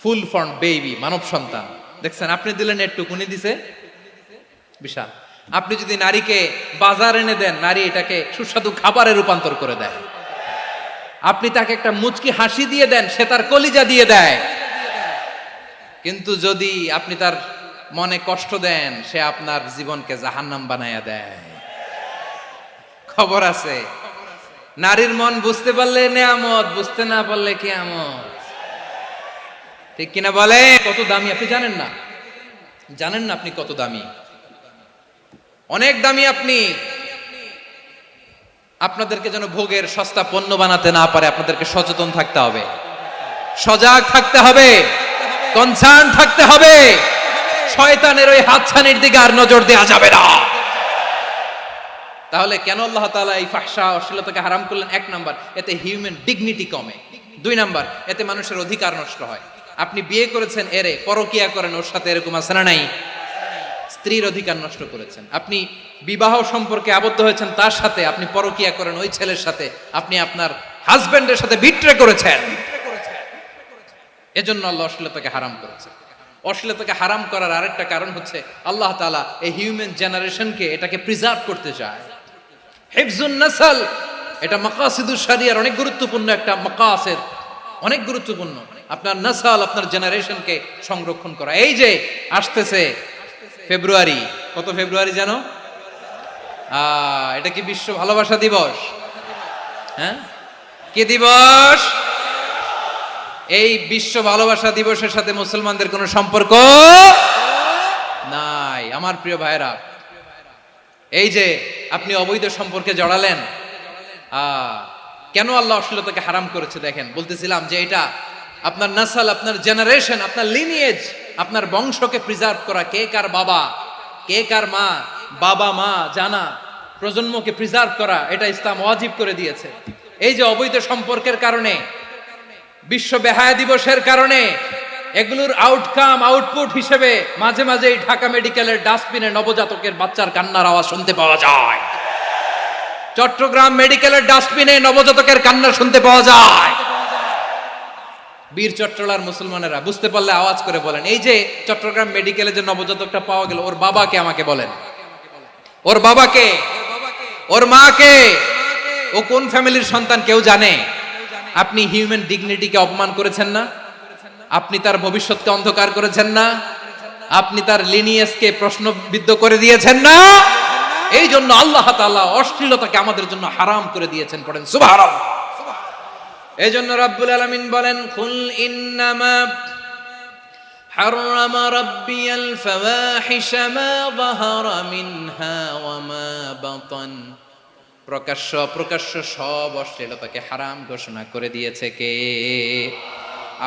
ফুল ফর্ম বেবি, মানব সন্তান। দেখছেন, আপনি দিলেন একটু, উনি দিছে বিশাল। আপনি যদি নারীকে বাজার এনে দেন, নারী এটাকে সুস্বাদু খাবারে রূপান্তর করে দেয়। আপনি তাকে একটা মুচকি হাসি দিয়ে দেন, সে তার কলিজা দিয়ে দেয়। কিন্তু যদি আপনি তার মনে কষ্ট দেন, সে আপনার জীবনকে জাহান্নাম বানায়া দেয়। খবর আছে, নারীর মন বুঝতে পারলে নেয়ামত, বুঝতে না পারলে কিয়ামত, ঠিক কিনা বলে? কত দামি আপনি জানেন না, জানেন না আপনি কত দামি, অনেক দামি আপনি। আপনাদেরকে যেন ভোগের সস্তা পণ্য বানাতে না পারে, আপনাদেরকে সচেতন থাকতে হবে, সজাগ থাকতে হবে, কনসার্ন থাকতে হবে। শয়তানের ওই হাতছানির দিকে আর নজর দেওয়া যাবে না। তাহলে কেন আল্লাহ তাআলা এই ফাহশা অশ্লীলতাকে হারাম করলেন? এক নাম্বার, এতে হিউম্যান ডিগনিটি কমে। দুই নাম্বার, এতে মানুষের অধিকার নষ্ট হয়। আপনি বিয়ে করেছেন, এরে পরকিয়া করেন, ওর সাথে এরকম আছে না নাই? স্ত্রীর অধিকার নষ্ট করেছেন। আপনি বিবাহ সম্পর্কে আবদ্ধ হয়েছেন তার সাথে, আপনি পরকিয়া করেন ওই ছেলের সাথে, আপনি আপনার হাজবেন্ডের সাথে বিট্রে করেছেন। এজন্য আল্লাহ অশ্লীলতাকে হারাম করেছেন। অশ্লীলতাকে হারাম করার আরেকটা কারণ হচ্ছে আল্লাহ তাআলা এই হিউম্যান জেনারেশনকে এটাকে প্রিজার্ভ করতে চায়। হিফজুন নাসল, এটা মাকাসিদুশ শরিয়ার অনেক গুরুত্বপূর্ণ একটা মাকাসিদ, অনেক গুরুত্বপূর্ণ। আপনার নাসল, আপনার জেনারেশনকে সংরক্ষণ করা। এই যে আসতেছে ফেব্রুয়ারি, কত ফেব্রুয়ারি জানো? এটা কি বিশ্ব ভালোবাসা দিবস? হ্যাঁ, কি দিবস? এই বিশ্ব ভালোবাসা দিবসের সাথে মুসলমানদের কোনো সম্পর্ক নাই। আমার প্রিয় ভাইরা, এই যে আপনি অবৈধ সম্পর্কে জড়ালেন, কেন আল্লাহ অশ্লীলতাকে হারাম করেছে দেখেন। বলতেছিলাম যে এটা আপনার নাসল, আপনার জেনারেশন, আপনার লিনিয়েজ, আপনার বংশকে প্রিজার্ভ করা। কে কার বাবা, কে কার মা, বাবা মা জানা, প্রজন্মকে প্রিজার্ভ করা, এটা ইসলাম ওয়াজিব করে দিয়েছে। এই যে অবৈধ সম্পর্কের কারণে, বিশ্ব বেহায়া দিবসের কারণে, এগুলোর আউটকাম, আউটপুট হিসেবে মাঝে মাঝে ঢাকা মেডিকেলের ডাস্টবিনে নবজাতকের বাচ্চার কান্নার আওয়াজ শুনতে পাওয়া যায়। চট্টগ্রাম মেডিকেলের ডাস্টবিনে নবজাতকের কান্না শুনতে পাওয়া যায়। বীর চট্টলার মুসলমানেরা বুঝতে পারলে আওয়াজ করে বলেন, এই যে চট্টগ্রাম মেডিকেলে যে নবজাতকটা পাওয়া গেল, ওর বাবাকে আমাকে বলেন, ওর বাবাকে, ওর মাকে, ও কোন ফ্যামিলির সন্তান কেউ জানে? আপনি হিউম্যান ডিগনিটিকে অপমান করেছেন না? আপনি তার ভবিষ্যৎকে অন্ধকার করেছেন না? আপনি তার লিনিয়েজকে প্রশ্নবিদ্ধ করে দিয়েছেন না? এই জন্য আল্লাহ তাআলা অশ্লীলতাকে আমাদের জন্য হারাম করে দিয়েছেন। পড়েন সুবহানাল্লাহ। এই জন্য রাব্বুল আলামিন বলেন, কুল ইন্নামা হাররামা রাব্বিয়াল ফাওয়াহিশা মা যাহারা মিনহা ওয়া মা বাতান। প্রকাশ্য অপ্রকাশ্য সব অশ্লীলতাকে হারাম ঘোষণা করে দিয়েছে কে?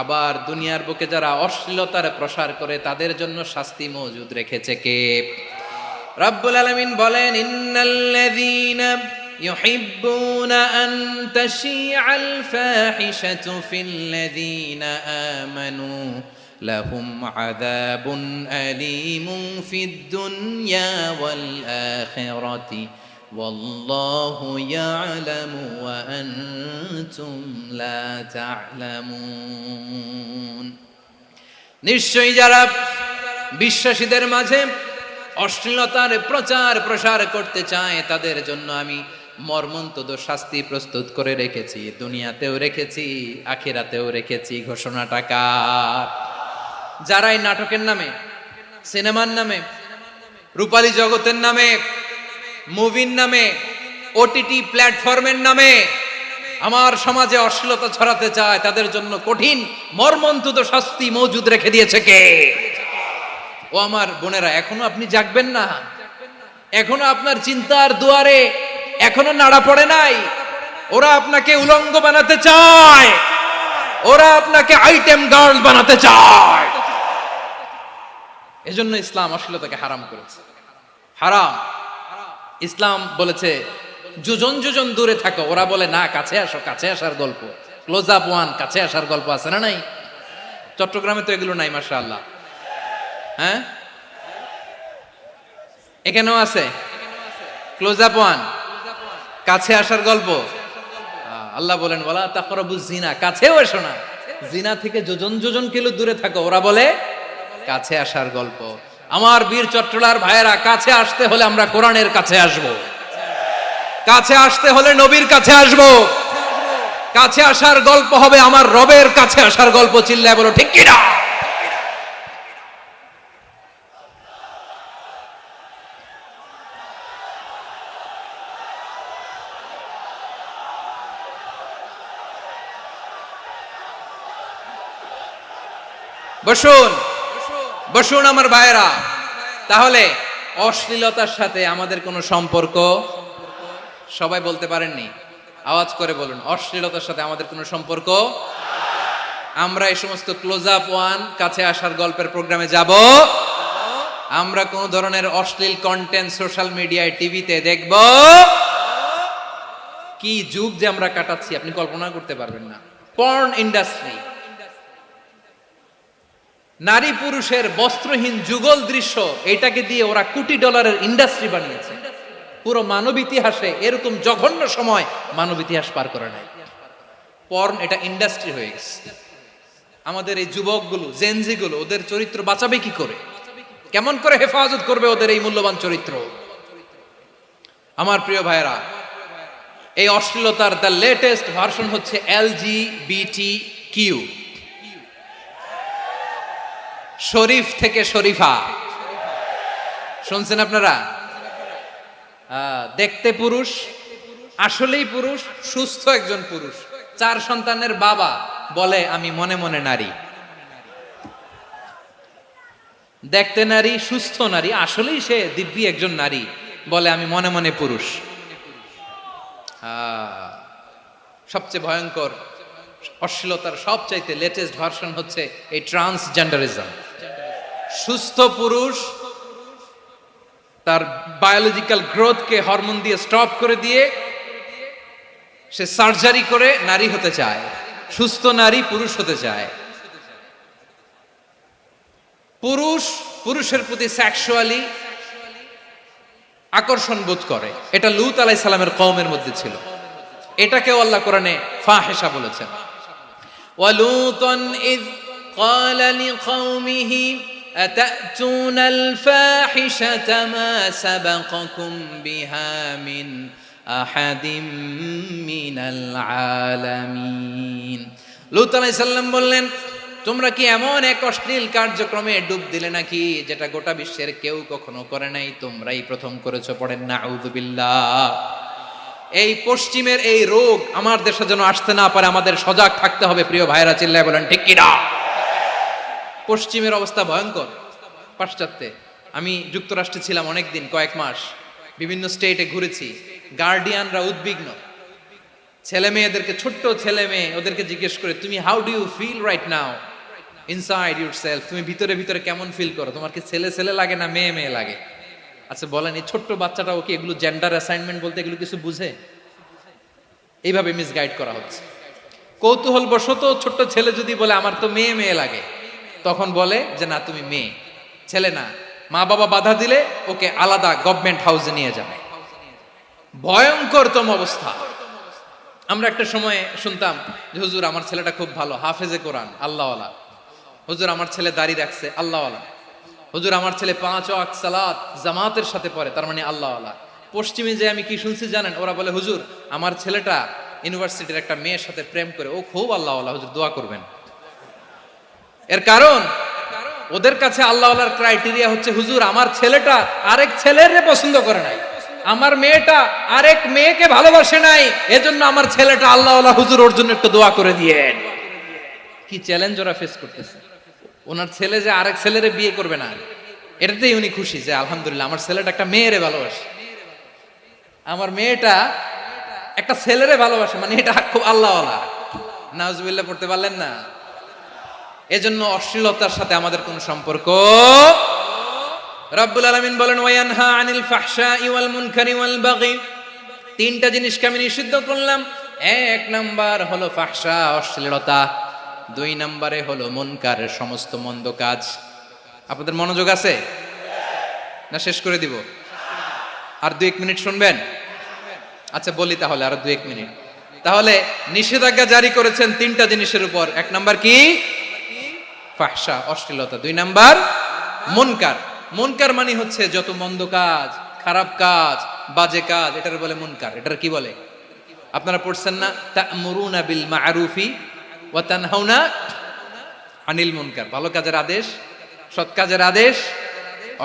আবার দুনিয়ার বুকে যারা অশ্লীলতার প্রসার করে তাদের জন্য শাস্তি মজুদ রেখেছে কে? রাব্বুল আলামিন বলেন, ইন্নাল্লাযীনা ইউহিব্বুনা আন তাশিআল ফাহিশাতু ফিল্লাযীনা আমানু লাহুম আযাবুন আলীমুন ফিদ দুনিয়া ওয়াল আখিরাতি ওয়াল্লাহু ইয়ালামু ওয়া আনতুম লা তা'লামুন। নিশ্চয়ই যারা বিশ্বাসীদের মাঝে অশ্লীলতার প্রচার প্রসার করতে চায় তাদের জন্য আমি মর্মন্তুদ শাস্তি প্রস্তুত করে রেখেছি, দুনিয়াতেও রেখেছি, আখিরাতেও রেখেছি। ঘোষণাটা কার? যারাই নাটকের নামে, সিনেমার নামে, রূপালী জগতের নামে, মুভির নামে, ওটিটি প্ল্যাটফর্মের নামে আমার সমাজে অশ্লীলতা ছড়াতে চায় তাদের জন্য কঠিন মর্মন্তুদ শাস্তি মজুদ রেখে দিয়েছে কে? ও আমার বোনেরা, এখনো আপনি জাগবেন না? এখনো আপনার চিন্তার দুয়ারে এখনো নাড়া পড়ে নাই? ওরা আপনাকে উলঙ্গ বানাতে চায়, ওরা আপনাকে আইটেম গার্ল বানাতে চায়। এজন্য ইসলাম অশ্লীলতাকে হারাম করেছে। হারাম। ইসলাম বলেছে যোজন যোজন দূরে থাকো, ওরা বলে না কাছে আসো, কাছে আসার গল্প, ক্লোজ আপ ওয়ান, কাছে আসার গল্প আছে না নাই? চট্টগ্রামে তো এগুলো নাই মাশাআল্লাহ। হ্যাঁ, এখানেও আছে ক্লোজ আপ ওয়ান, কাছে আসার গল্প। আল্লাহ বলেন ওয়ালা তাকরাবুজ জিনা, কাছেও এসো না, জিনা থেকে যোজন যোজন কিলো দূরে থাকো, ওরা বলে কাছে আসার গল্প। আমার বীর চট্টলার ভাইয়েরা, কাছে আসতে হলে আমরা কোরআনের কাছে আসব, কাছে আসতে হলে নবীর কাছে আসব, কাছে আসার গল্প হবে আমার রবের কাছে আসার গল্প। চিল্লায় বলো ঠিক কিনা? বসুন বসুন আমার ভাইয়েরা। তাহলে অশ্লীলতার সাথে আমাদের কোনো সম্পর্ক? সবাই বলতে পারেননি, আওয়াজ করে বলুন, অশ্লীলতার সাথে আমাদের কোনো সম্পর্ক? আমরা এই সমস্ত ক্লোজ আপ ওয়ান, কাছে আসার গল্পের প্রোগ্রামে যাব? আমরা কোন ধরনের অশ্লীল কন্টেন্ট সোশ্যাল মিডিয়ায়, টিভিতে দেখব? কি যুগ যে আমরা কাটাচ্ছি আপনি কল্পনা করতে পারবেন না। পর্ন ইন্ডাস্ট্রি, নারী পুরুষের বস্ত্রহীন যুগল দৃশ্য, এটাকে দিয়ে ওরা কোটি ডলারের ইন্ডাস্ট্রি বানিয়েছে। পুরো মানব ইতিহাসে এরকম জঘন্য সময় মানব ইতিহাস পার করে নাই। পর্ন এটা ইন্ডাস্ট্রি হয়ে গেছে। আমাদের এই যুবকগুলো, জেনজিগুলো, ওদের চরিত্র বাঁচাবে কি করে? কেমন করে হেফাজত করবে ওদের এই মূল্যবান চরিত্র? আমার প্রিয় ভাইরা, এই অশ্লীলতার দ্য লেটেস্ট ভার্সন হচ্ছে LGBTQ, শরীফ থেকে শরীফা। শুনছেন আপনারা? দেখতে পুরুষ, আসলেই পুরুষ, সুস্থ একজন পুরুষ, 4 সন্তানের বাবা, বলে আমি মনে মনে নারী। দেখতে নারী, সুস্থ নারী, আসলেই সে দিব্যি একজন নারী, বলে আমি মনে মনে পুরুষ। সবচেয়ে ভয়ঙ্কর অশ্লীলতার সবচাইতে লেটেস্ট ভার্সন হচ্ছে এই ট্রান্সজেন্ডারিজম। সুস্থ পুরুষ তার বায়োলজিক্যাল গ্রোথকে হরমোন দিয়ে স্টপ করে দিয়ে সে সার্জারি করে নারী হতে চায়, সুস্থ নারী পুরুষ হতে চায়। পুরুষ পুরুষের প্রতি সেক্সুয়ালি আকর্ষণ বোধ করে, এটা লূত আলাইহিস সালামের কওমের মধ্যে ছিল। এটাকেও আল্লাহ কোরআনে ফাহিশা বলেছেন। ওয়ালুতান ইয ক্বালা লিকাওমিহি আতাতুনাল ফাহিশাতা মা সাবাকাকুম বিহা মিন আহাদিম মিনাল আলামিন। লূত আলাইহিস সালাম বললেন, তোমরা কি এমন এক অশ্লীল কার্যক্রমে ডুব দিলে নাকি যেটা গোটা বিশ্বের কেউ কখনো করে নাই, তোমরাই প্রথম করেছো? পড়েন নাউযুবিল্লাহ। এই পশ্চিমের এই রোগ আমার দেশে যেন আসতে না পারে, আমাদের সজাগ থাকতে হবে। প্রিয় ভাইরা, চিল্লায় বলেন ঠিক কিনা? পশ্চিমের অবস্থা ভয়ঙ্কর। পাশ্চাত্যে, আমি যুক্তরাষ্ট্রে ছিলাম অনেকদিন, কয়েক মাস, বিভিন্ন স্টেটে ঘুরেছি। গার্ডিয়ানরা উদ্বিগ্ন, ছেলে মেয়েদেরকে, ছোট্ট ছেলে মেয়ে, ওদেরকে জিজ্ঞেস করে, তুমি how do you feel right now inside yourself? তুমি ভিতরে ভিতরে কেমন ফিল করো? তোমার কি ছেলে ছেলে লাগে না মেয়ে মেয়ে লাগে? আচ্ছা বলেন, এই ছোট্ট বাচ্চাটা ওকে এগুলো জেন্ডার অ্যাসাইনমেন্ট বলতে এগুলো কিছু বুঝে? এইভাবে মিসগাইড করা হচ্ছে। কৌতূহল বশত ছোট্ট ছেলে যদি বলে আমার তো মেয়ে মেয়ে লাগে, তখন বলে যে না তুমি মেয়ে, ছেলে না। মা বাবা বাধা দিলে ওকে আলাদা গভর্নমেন্ট হাউসে নিয়ে যাবে। ভয়ঙ্করতম অবস্থা। আমরা একটা সময়ে শুনতাম যে হুজুর আমার ছেলেটা খুব ভালো, হাফেজে কোরআন, আল্লাহওয়ালা। হুজুর আমার ছেলে দাড়ি রাখছে, আল্লাহওয়ালা। হুজুর আমার ছেলে 5 ওয়াক্ত সালাত জামাতের সাথে পড়ে, তার মানে আল্লাহওয়ালা। পশ্চিমে যে আমি কি শুনছি জানেন? ওরা বলে হুজুর আমার ছেলেটা ইউনিভার্সিটির একটা মেয়ের সাথে প্রেম করে, ও খুব আল্লাহওয়ালা, হুজুর দোয়া করবেন। এর কারণ ওদের কাছে আল্লাহওয়ালার ক্রাইটেরিয়া হচ্ছে হুজুর আমার ছেলেটা আরেক ছেলের পছন্দ করে নাই, আমার মেয়েটা আরেক মেয়েকে ভালোবাসে নাই, এজন্য আমার ছেলেটা আল্লাহওয়ালা, হুজুর ওর জন্য একটু দোয়া করে দিয়েন। কি চ্যালেঞ্জ ওরা ফেস করতেছে। ওনার ছেলে যে আরেক ছেলেরে বিয়ে করবে না, এটাতেই উনি খুশি যে আলহামদুলিল্লাহ আমার ছেলেটা একটা মেয়েরে ভালোবাসে, আমার মেয়েটা একটা ছেলেরে ভালোবাসে, মানে এটা খুব আল্লাহওয়ালা। নাউজুবিল্লাহ পড়তে পারলেন না? এজন্য অশ্লীলতার সাথে আমাদের কোন সম্পর্ক? রব্বুল আলামিন বলেন ওয়ায়ানহা আনিল ফাহশাই ওয়াল মুনকারি ওয়াল বাগি তিনটা জিনিসকে আমি নিষিদ্ধ করলাম। এক নাম্বার হলো ফাহশা, অশ্লীলতা। দুই নাম্বারে হলো মুনকার, সমস্ত মন্দ কাজ। আপনাদের মনোযোগ আছে না? শেষ করে দিব? আর 2-1 মিনিট শুনবেন? আচ্ছা বলি তাহলে, আর 2-1 মিনিট। তাহলে নিষেধাজ্ঞা জারি করেছেন তিনটা জিনিসের উপর। এক নাম্বার কি? ফাহশা, অশ্লীলতা। দুই নাম্বার মুনকার। মুনকার মানে হচ্ছে যত মন্দ কাজ, খারাপ কাজ, বাজে কাজ, এটার বলে মুনকার। এটার কি বলে? আপনারা পড়ছেন না, তা'মুরুনা বিল মা'রুফি ওয়া তানহাউনা আনিল মুনকার। ভালো কাজের আদেশ, সৎ কাজের আদেশ,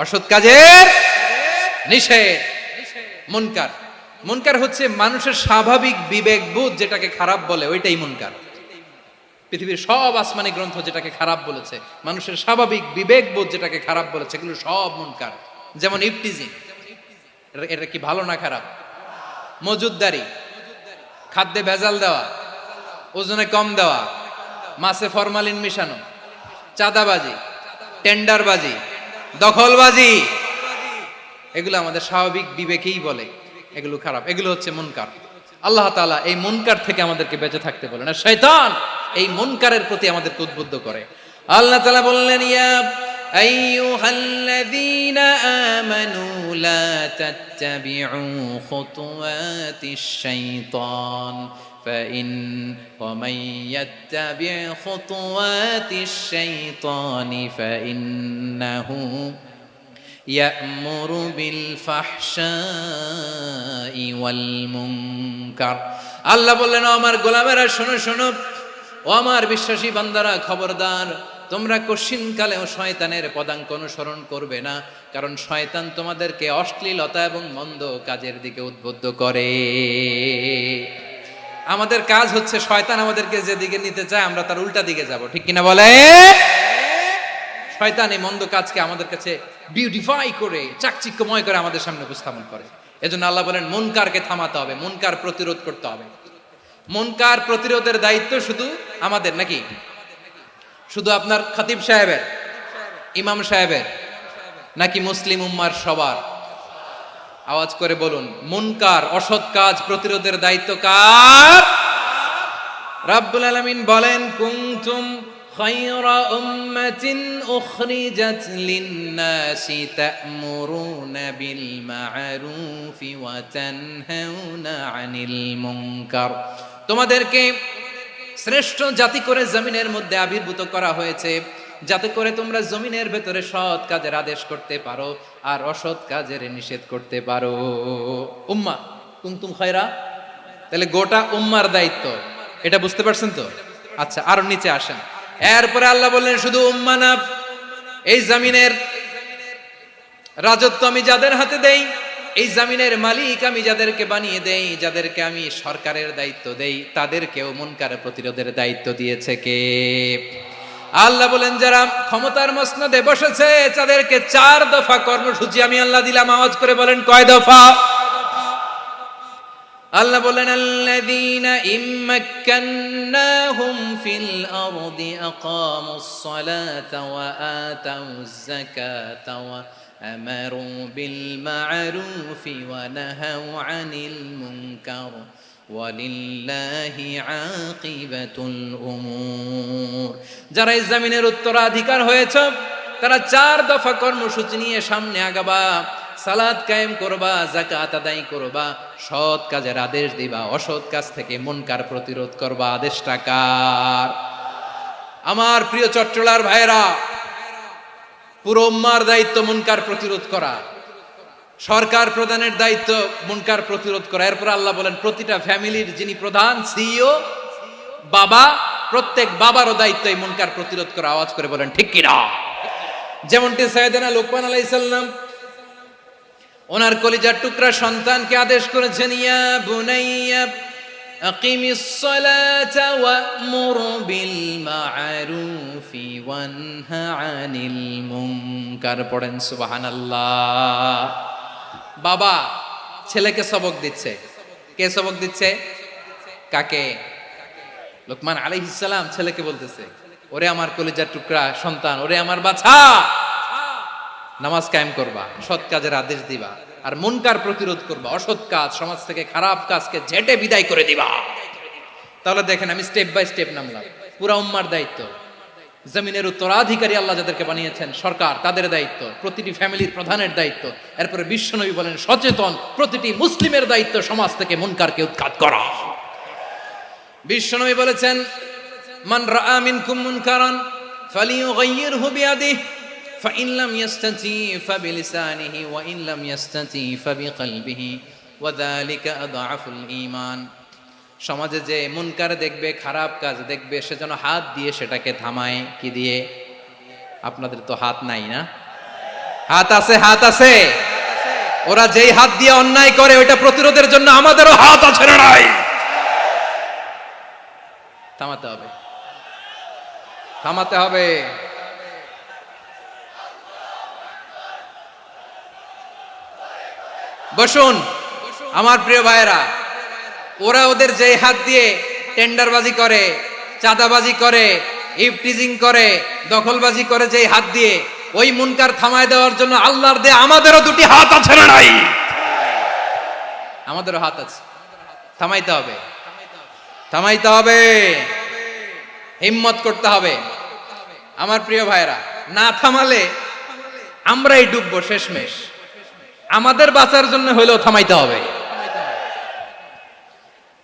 অসৎ কাজের নিষেধ। মুনকার, মুনকার হচ্ছে মানুষের স্বাভাবিক বিবেকবোধ যেটাকে খারাপ বলে, ওইটাই মুনকার। পৃথিবীর সব আসমানি গ্রন্থ যেটাকে খারাপ বলেছে, মানুষের স্বাভাবিক বিবেকবোধ যেটাকে খারাপ বলেছে, এগুলো সব মুনকার। যেমন ইফটিজিং, এটা কি ভালো না খারাপ? মজুদদারি, খাদ্যে ভেজাল দেওয়া, ওজনে কম দেওয়া, মাছে ফরমালিন মিশানো, চাঁদাবাজি, টেন্ডারবাজি, দখলবাজি, এগুলো আমাদের স্বাভাবিক বিবেকেই বলে এগুলো খারাপ, এগুলো হচ্ছে মুনকার। আল্লাহ তাআলা এই মুনকার থেকে আমাদেরকে বেঁচে থাকতে বলেন, আর শয়তান এই মুনকারের প্রতি আমাদেরকে উদ্বুদ্ধ করে। আল্লাহ তাআলা বললেন, ইয়া আইয়ুহাল্লাযীনা আমানু লা তাত্তাবিউ খুতুওয়াতিশ শাইতান ফাইন ওয়া মান ইয়াত্তাবি' খুতুওয়াতিশ শাইতানি ফাইন্নাহু ইয়া'মুরু বিল ফাহশাই ওয়াল মুনকার। আল্লাহ বললেন, আমার গোলামেরা শোনো শোনো, ও আমার বিশ্বাসী বান্দারা খবরদার, তোমরা কশিনকালেও শয়তানের পদাঙ্ক অনুসরণ করবে না, কারণ শয়তান তোমাদেরকে অশ্লীলতা এবং মন্দ কাজের দিকে উদ্বুদ্ধ করে। আমাদের কাজ হচ্ছে শয়তান আমাদেরকে যেদিকে নিতে চায় আমরা তার উল্টা দিকে যাব, ঠিক কিনা বলে? শয়তান এই মন্দ কাজকে আমাদের কাছে বিউটিফাই করে, চাকচিক্যময় করে আমাদের সামনে উপস্থাপন করে। এজন্য আল্লাহ বলেন মুনকারকে থামাতে হবে, মুনকার প্রতিরোধ করতে হবে। মুনকার প্রতিরোধের দায়িত্ব শুধু আমাদের নাকি? শুধু আপনার খতিব সাহেবের, ইমাম সাহেবের, নাকি মুসলিম উম্মার সবার? আওয়াজ করে বলুন, মুনকার, অসৎ কাজ প্রতিরোধের দায়িত্ব কার? রাব্বুল আলামিন বলেন, কুনতুম খায়রা উম্মাতিন উখরিজাত লিন-নাসি তা'মুরুনা বিল মা'রুফি ওয়া তানহাউনা আনিল মুনকার। তোমাদেরকে শ্রেষ্ঠ জাতি করে জমিনের মধ্যে আবির্ভূত করা হয়েছে, যাতে করে তোমরা জমিনের ভেতরে সৎ কাজের আদেশ করতে পারো আর অসৎ কাজের নিষেধ করতে পারো। উম্মাহ কুনতুম খায়রা, তাহলে গোটা উম্মার দায়িত্ব, এটা বুঝতে পারছেন তো? আচ্ছা, আরো নিচে আসেন। এরপরে আল্লাহ বললেন, শুধু উম্মাহ না, এই জমিনের রাজত্ব আমি যাদের হাতে দেই, এই জমিনের মালিক আমি যাদেরকে বানিয়ে দেই, যাদেরকে আমি সরকারের দায়িত্ব দেই, তাদেরকেও মুনকার প্রতিরোধের দায়িত্ব দিয়েছে কে? আল্লাহ বলেন, যারা ক্ষমতার মসনদে বসেছে তাদেরকে 4 দফা কর্মসূচি আমি আল্লাহ দিলাম। আওয়াজ করে বলেন, কয় দফা? আল্লাহ বলেন, আল্লাযীনা ইম্মাক্কান্নাহুম ফিল আরদি আকামুস সালাতা ওয়া আতাউয যাকাতা ওয়া আমারু বিল মা'রুফি ওয়া নাহাউ আনিল মুনকার ওয়ালিল্লাহি আকিবাতুল উমুর। যারা এই জমিনের উত্তরাধিকার হয়েছে তারা 4 দফা কর্মসূচি নিয়ে সামনে আগাবা। সালাত কায়েম করবা, যাকাত আদায় করবা, সৎ কাজের আদেশ দিবা, অসৎ কাজ থেকে মুনকার প্রতিরোধ করবা। আদেশটা কার? আমার প্রিয় চট্টলার ভাইরা, পুরো উম্মার দায়িত্ব মুনকার প্রতিরোধ করা, সরকার প্রধানের দায়িত্ব মুনকার প্রতিরোধ করা। এরপর আল্লাহ বলেন, প্রতিটা ফ্যামিলির যিনি প্রধান সিইও বাবা, প্রত্যেক বাবারও দায়িত্ব এই মুনকার প্রতিরোধ করা। আওয়াজ করে বলেন ঠিক কিনা? যেমনটি সাইয়েদনা লুকমান আলাইহিস সালাম ওনার কলিজার টুকরা সন্তানকে আদেশ করেছেন, ইয়া বুনাইয়া আকিমিস সালাতা ওয়া'মুর বিল মা'রুফি ওয়ানহা আনিল মুনকার। পড়েন সুবহানাল্লাহ। বাবা ছেলেকে সবক দিচ্ছে। কে সবক দিচ্ছে? কাকে? লুকমান আলাইহিস সালাম ছেলেকে বলতেছে, ওরে আমার কলিজার টুকরা সন্তান, ওরে আমার বাছা, নামাজ কায়েম করবা, সৎ কাজের আদেশ দিবা, আর মুনকার প্রতিরোধ করবা, অসৎ কাজ সমাজ থেকে খারাপ কাজকে ঝেঁটে বিদায় করে দিবা। তাহলে দেখেন আমি স্টেপ বাই স্টেপ নামলাম। পুরা উম্মার দায়িত্ব, জমিনের উত্তরাধিকারী আল্লাহ যাদেরকে বানিয়েছেন সরকার, তাদের দায়িত্ব, প্রতিটি ফ্যামিলির প্রধানের দায়িত্ব। এরপরে বিশ্বনবী বলেন সচেতন প্রতিটি মুসলিমের দায়িত্ব সমাজ থেকে মুনকারকে উৎখাত করা। বিশ্বনবী বলেছেন মান রাআ মিনকুম মুনকারান ফালিয়ুগাইয়িরহু বিয়াদিহি ফাইন লাম ইয়াস্তাতি ফাবিলিসানিহি ওয়া ইন লাম ইয়াস্তাতি ফাবিকলবিহি ওয়া যালিকা আযআফুল ঈমান। সমাজে যে মুনকার দেখবে, খারাপ কাজ দেখবে, সে যেন হাত দিয়ে সেটাকে থামায়। কি দিয়ে? আপনাদের তো হাত নাই না? হাত আছে, হাত আছে। ওরা যেই হাত দিয়ে অন্যায় করে ওইটা প্রতিরোধের জন্য আমাদেরও হাত আছে না নাই? থামাতে হবে, থামাতে হবে। বসুন আমার প্রিয় ভাইয়েরা, ওরা ওদের যে হাত দিয়ে টেন্ডারবাজি করে, চাঁদাবাজি করে, ইফটিজিং করে, দখলবাজি করে, যে হাত দিয়ে, ওই মুনকার থামায় দেওয়ার জন্য আল্লাহর দেয়া আমাদেরও দুটি হাত আছে না নাই? আমাদেরও হাত আছে, থামাইতে হবে, থামাইতে হবে, হিম্মত করতে হবে। আমার প্রিয় ভাইয়েরা, না থামালে আমরাই ডুববো শেষমেশ। আমাদের বাঁচার জন্য হলেও থামাইতে হবে।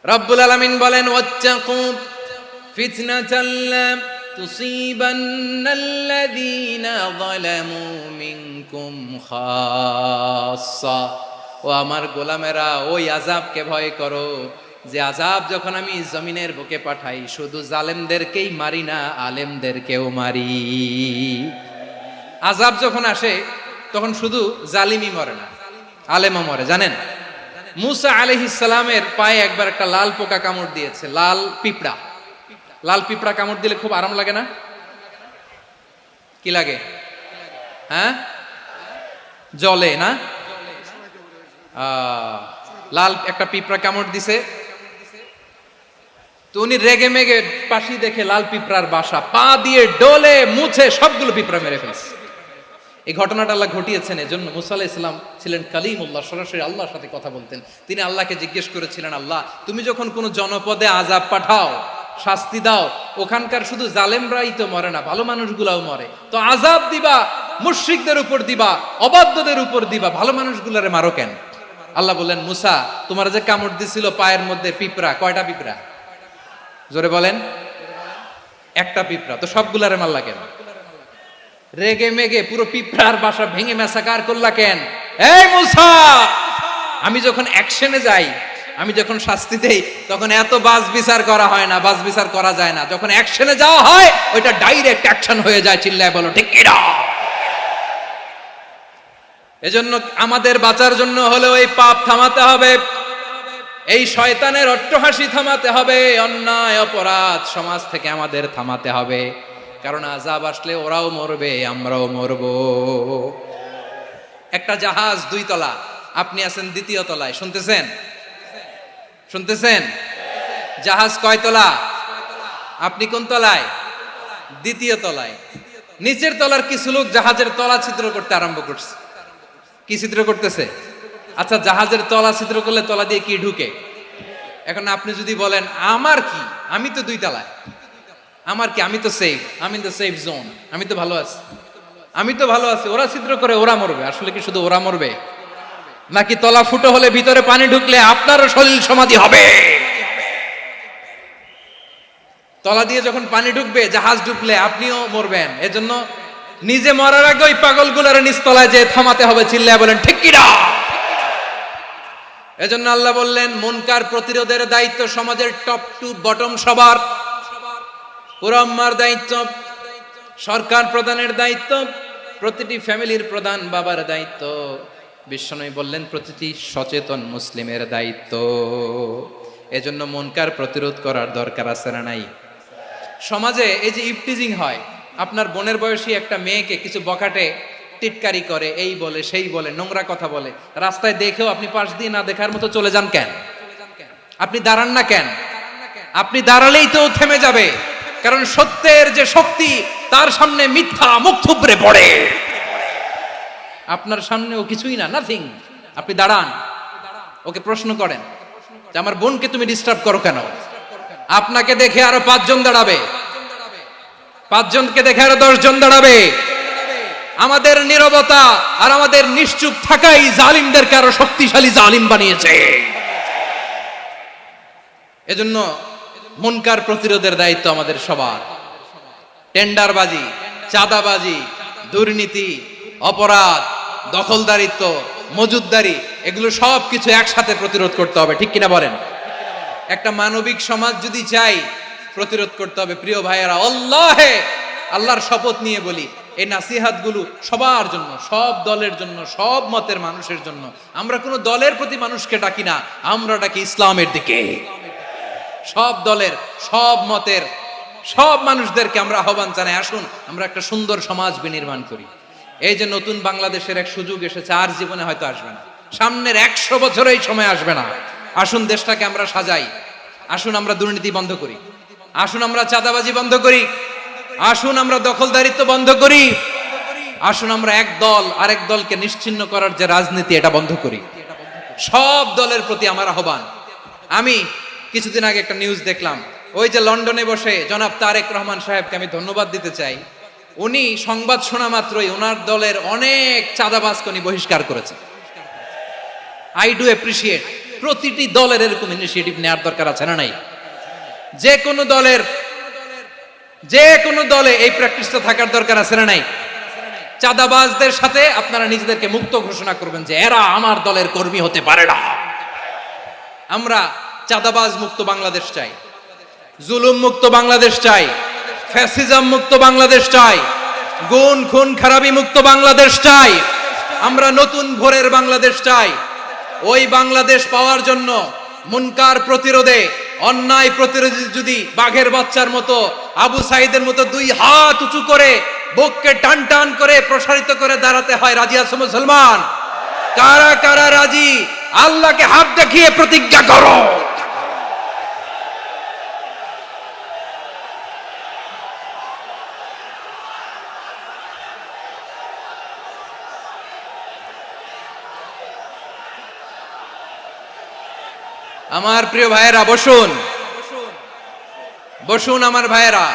রব্বুল আলামিন বলেন ওয়াত্তাকু ফিতনাতাল লা তুসিবান্নাল্লাযীনা যালামু মিনকুম খাসসা। ও আমার গোলামেরা, ওই আযাবকে ভয় করো যে আযাব যখন আমি জমিনের বুকে পাঠাই শুধু জালেমদেরকেই মারি না, আলেমদেরকেও মারি। আযাব যখন আসে তখন শুধু জালিমই মরে না, আলেমও মরে। জানেন মুসা আলাইহিস সালামের পায়ে একবার একটা লাল পোকা কামড় দিয়েছে, লাল পিঁপড়া। লাল পিঁপড়া কামড় দিলে খুব আরাম লাগে না? কি লাগে? হ্যাঁ, জ্বলে না? লাল একটা পিঁপড়া কামড় দিছে, তো উনি রেগে মেগে পাশি দেখে লাল পিঁপড়ার বাসা, পা দিয়ে ডলে মুছে সবগুলো পিঁপড়া মেরে ফেলছে। এই ঘটনাটা আল্লাহ ঘটিয়েছেন। এজন্য মুসা আলাইহিস সালাম ছিলেন কালিমুল্লাহ, সরাসরি আল্লাহর সাথে কথা বলতেন। তিনি আল্লাহকে জিজ্ঞেস করেছিলেন, আল্লাহ তুমি যখন কোনো জনপদে আযাব পাঠাও, শাস্তি দাও, ওখানকার শুধু জালেমরাই তো মরে না, ভালো মানুষগুলাও মরে, তো আযাব দিবা মুশরিকদের উপর দিবা, অবাধ্যদের উপর দিবা, ভালো মানুষগুলারে মারো কেন? আল্লাহ বললেন, মুসা তোমার যে কামড় দিছিল পায়ের মধ্যে পিঁপড়া, কয়টা পিঁপড়া? জোরে বলেন। একটা পিঁপড়া, তো সবগুলারে মারলা কেন? রেগে মেগে পুরো পিঁপড়ার বাসা ভেঙে ম্যাসাকার করলা কেন? এই মুসা, আমি যখন অ্যাকশনে যাই, আমি যখন শাস্তি দেই, তখন এত বাস বিচার করা হয় না, বাস বিচার করা যায় না। যখন অ্যাকশনে যাওয়া হয় ওইটা ডাইরেক্ট অ্যাকশন হয়ে যায়। চিল্লায় বলো ঠিক কি না? এজন্য আমাদের বাঁচার জন্য হলেও এই পাপ থামাতে হবে, এই শয়তানের অট্টহাসি থামাতে হবে, অন্যায় অপরাধ সমাজ থেকে আমাদের থামাতে হবে। কারণ আযাব আসলে ওরাও মরবে, আমরাও মরব। একটা জাহাজ 2 তলা, আপনি আছেন 2য় তলায়, শুনতেছেন? শুনতেছেন? জাহাজ কয় তলা? আপনি কোন তলায়? 2য় তলায়। নিচের তলার কিছু লোক জাহাজের তলা ছিদ্র করতে আরম্ভ করছে। কি ছিদ্র করতেছে? আচ্ছা, জাহাজের তলা ছিদ্র করলে তলা দিয়ে কি ঢুকে? এখন আপনি যদি বলেন আমার কি, আমি তো 2 তলায়, আমার কি, আমি তো সেফ, আমি তো সেফ জোন, আমি তো ভালো আছি, আমি তো ভালো আছি, ওরা ছিদ্র করে ওরা মরবে। আসলে কি শুধু ওরা মরবে, নাকি তলা ফুটো হলে ভিতরে পানি ঢুকলে আপনারও শরীর সমাধি হবে? তলা দিয়ে যখন পানি ঢুকবে, জাহাজ ঢুকলে আপনিও মরবেন। এজন্য নিজে মরার আগে ওই পাগলগুলোর নিচতলায় যে থামাতে হবে। চিল্লায় বলেন ঠিক কি না? এজন্য আল্লাহ বললেন মুনকার প্রতিরোধের দায়িত্ব সমাজের টপ টু বটম সবার। পুরো উম্মার দায়িত্ব, সরকার প্রধানের দায়িত্ব, প্রতিটি ফ্যামিলির প্রধান বাবার দায়িত্ব। বিশ্বনবী বললেন প্রতিটি সচেতন মুসলিমের দায়িত্ব। এজন্য মুনকার প্রতিরোধ করার দরকার আছে না নাই? সমাজে এই যে ইফটিজিং হয়, আপনার বোনের বয়সী একটা মেয়েকে কিছু বখাটে টিটকারি করে, এই বলে সেই বলে, নোংরা কথা বলে, রাস্তায় দেখেও আপনি পাশ দিয়ে না দেখার মতো চলে যান কেন? আপনি দাঁড়ান না কেন? আপনি দাঁড়ালেই তো থেমে যাবে, কারণ সত্যের যে শক্তি তার সামনে মিথ্যা মুখ থুবড়ে পড়ে। আপনার সামনে ও কিছুই না, নাথিং। আপনি দাঁড়ান, ওকে প্রশ্ন করেন যে আমার বোনকে তুমি ডিস্টার্ব করো কেন? আপনাকে দেখে আরো 5 জন দাঁড়াবে, 5 জনকে দেখে আরো 10 জন দাঁড়াবে। আমাদের নীরবতা আর আমাদের নিশ্চুপ থাকাই জালিমদেরকে আরো শক্তিশালী জালিম বানিয়েছে। এজন্য মুনকার প্রতিরোধের দায়িত্ব আমাদের সবার। টেন্ডারবাজি, চাঁদাবাজি, দুর্নীতি, অপরাধ, দখলদারিত্ব, মজুদদারি, এগুলো সব কিছু একসাথে প্রতিরোধ করতে হবে, ঠিক কিনা বলেন? একটা মানবিক সমাজ যদি চাই, প্রতিরোধ করতে হবে। প্রিয় ভাইয়েরা, আল্লাহর শপথ নিয়ে বলি, এই নাসিহাত গুলো সবার জন্য, সব দলের জন্য, সব মতের মানুষের জন্য। আমরা কোনো দলের প্রতি মানুষকে ডাকি না, আমরা ডাকি ইসলামের দিকে। সব দলের, সব মতের, সব মানুষদেরকে আমরা আহ্বান জানাই, আসুন আমরা একটা সুন্দর সমাজ বিনির্মাণ করি। এই যে নতুন বাংলাদেশের এক সুযোগ এসেছে, আর জীবনে হয়তো আসবে না, সামনের 100 বছর এই সময় আসবে না। আসুন দেশটাকে আমরা সাজাই, আসুন আমরা দুর্নীতি বন্ধ করি, আসুন আমরা চাঁদাবাজি বন্ধ করি, আসুন আমরা দখলদারিত্ব বন্ধ করি, আসুন আমরা এক দল আরেক দলকে নিশ্চিহ্ন করার যে রাজনীতি, এটা বন্ধ করি। সব দলের প্রতি আমার আহ্বান। আমি কিছুদিন আগে একটা নিউজ দেখলাম, ওই যে লন্ডনে বসে জনাব তারেক রহমান সাহেবকে আমি ধন্যবাদ দিতে চাই। উনি সংবাদ শোনা মাত্রই ওনার দলের অনেক চাঁদাবাজকে উনি বহিষ্কার করেছে। I do appreciate. প্রতিটি দলের এরকম ইনিশিয়েটিভ নেওয়ার দরকার আছে না নাই? যে কোনো দলে এই প্র্যাকটিসটা থাকার দরকার আছে না নাই? চাঁদাবাজদের সাথে আপনারা নিজেদেরকে মুক্ত ঘোষণা করবেন যে এরা আমার দলের কর্মী হতে পারে না। আমরা চাঁদাবাজ মুক্ত বাংলাদেশ চাই, জুলুম মুক্ত বাংলাদেশ চাই, ফ্যাসিজম মুক্ত বাংলাদেশ চাই, গুণ খুন খারাপি মুক্ত বাংলাদেশ চাই। আমরা নতুন ভোরের বাংলাদেশ চাই। ওই বাংলাদেশ পাওয়ার জন্য মুনকার প্রতিরোধে, অন্যায় প্রতিরোধে যদি বাঘের বাচ্চার মতো, আবু সাইদের মতো 2 হাত উঁচু করে বুককে টান টান করে প্রসারিত করে দাঁড়াতে হয়, রাজি আছো মুসলমান? কারা কারা রাজি? আল্লাহকে হাত দেখিয়ে প্রতিজ্ঞা করো। আমার প্রিয় ভাইয়েরা, বসুন বসুন আমার ভাইয়েরা।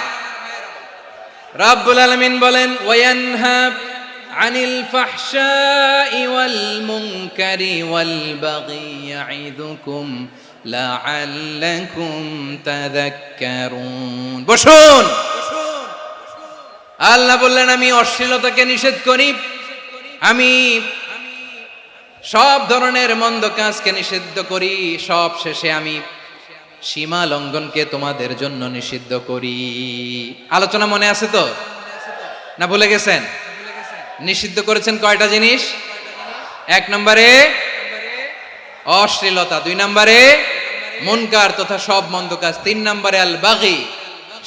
রাব্বুল আলামিন বলেন, ওয়ায়ানহা আনিল ফাহশাই ওয়াল মুনকারি ওয়াল বাগি ইয়াইদুকুম লাআল্লাকুম তাযাক্কারুন। বসুন। আল্লাহ বললেন, আমি অশ্লীলতাকে নিষেধ করি, আমি সব ধরনের মন্দ কাজকে নিষিদ্ধ করি, সব শেষে আমি সীমা লঙ্ঘনকে তোমাদের জন্য নিষিদ্ধ করি। আলোচনা মনে আছে তো, না ভুলে গেছেন? নিষিদ্ধ করেছেন কয়টা জিনিস? 1 নম্বরে অশ্লীলতা, 2 নম্বরে মুনকার তথা সব মন্দ কাজ, 3 নম্বরে আল বাগি,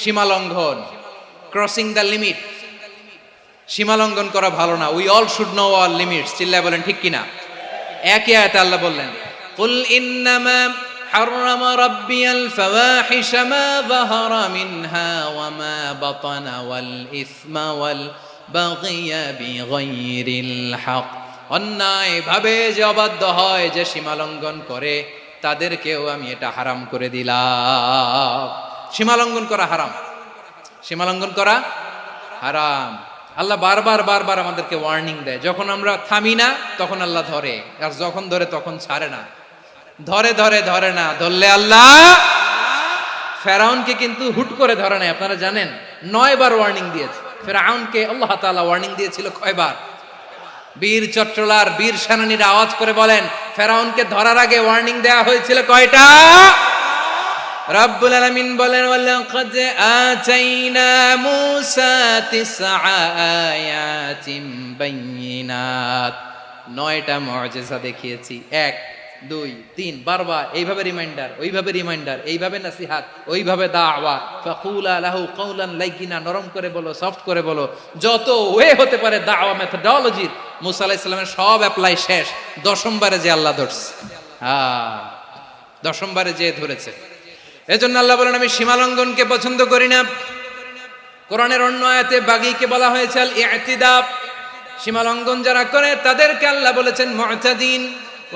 সীমা লঙ্ঘন, ক্রসিং দ্য লিমিট। সীমা লঙ্ঘন করা ভালো না। We all should know our limits. চিল্লায় বলেন ঠিক কিনা? একই আয়াতে আল্লাহ বললেন, কুল ইন্নামা হাররামা রাব্বিয়াল ফাওয়াহিশা মা যাহারা মিনহা ওয়া মা বাতানা ওয়াল ইসমা ওয়াল বাগিয়া বিগাইরিল হক। অন্যায় ভাবে যে অবাধ্য হয়, যে সীমা লঙ্ঘন করে, তাদেরকেও আমি এটা হারাম করে দিলাম। সীমা লঙ্ঘন করা হারাম, সীমা লঙ্ঘন করা হারাম। আল্লাহ বারবার বারবার আমাদেরকে ওয়ার্নিং দেয়। যখন আমরা থামি না তখন আল্লাহ ধরে, আর যখন ধরে তখন ছাড়ে না। ধরে ধরে ধরে না, ধরলে আল্লাহ। ফেরাউনকে কিন্তু হুট করে ধরে নাই, আপনারা জানেন 9 বার ওয়ার্নিং দিয়েছে। ফেরাউনকে আল্লাহ তাআলা ওয়ার্নিং দিয়েছিল কয়বার? বীর চট্টলার বীর সেনানীরা আওয়াজ করে বলেন, ফেরাউনকে ধরার আগে ওয়ার্নিং দেয়া হয়েছিল কয়টা? রাব্বুল আলামিন বলেন, ওয়ালাকাদ আতাইনা মূসা 9 আয়াতিন বাইয়িনাত। 9টা মুআজিজা দেখিয়েছি। 1 2 3 বারবার এইভাবে রিমাইন্ডার, ওইভাবে রিমাইন্ডার, এইভাবে নসিহাত, ওইভাবে দাওয়া। ফাকুলা লাহু কাওলান লাইয়িনা, নরম করে বলো, সফট করে বলো, যত ওয়ে হতে পারে দাওয়া মেথডোলজি। মূসা আলাইহিস সালামের সব অ্যাপ্লাই শেষ। 10ম বারে যে আল্লাহ ধরছে, 10ম বারে যে ধরেছে। এজন্য আল্লাহ বলেন, আমি সীমা লঙ্ঘনকে পছন্দ করি না। কোরআনের অন্য আয়াতে বাগীকে বলা হয়েছে আল ইতিদা, সীমা লঙ্ঘন যারা করে তাদেরকে আল্লাহ বলেছেন মুতাদিন।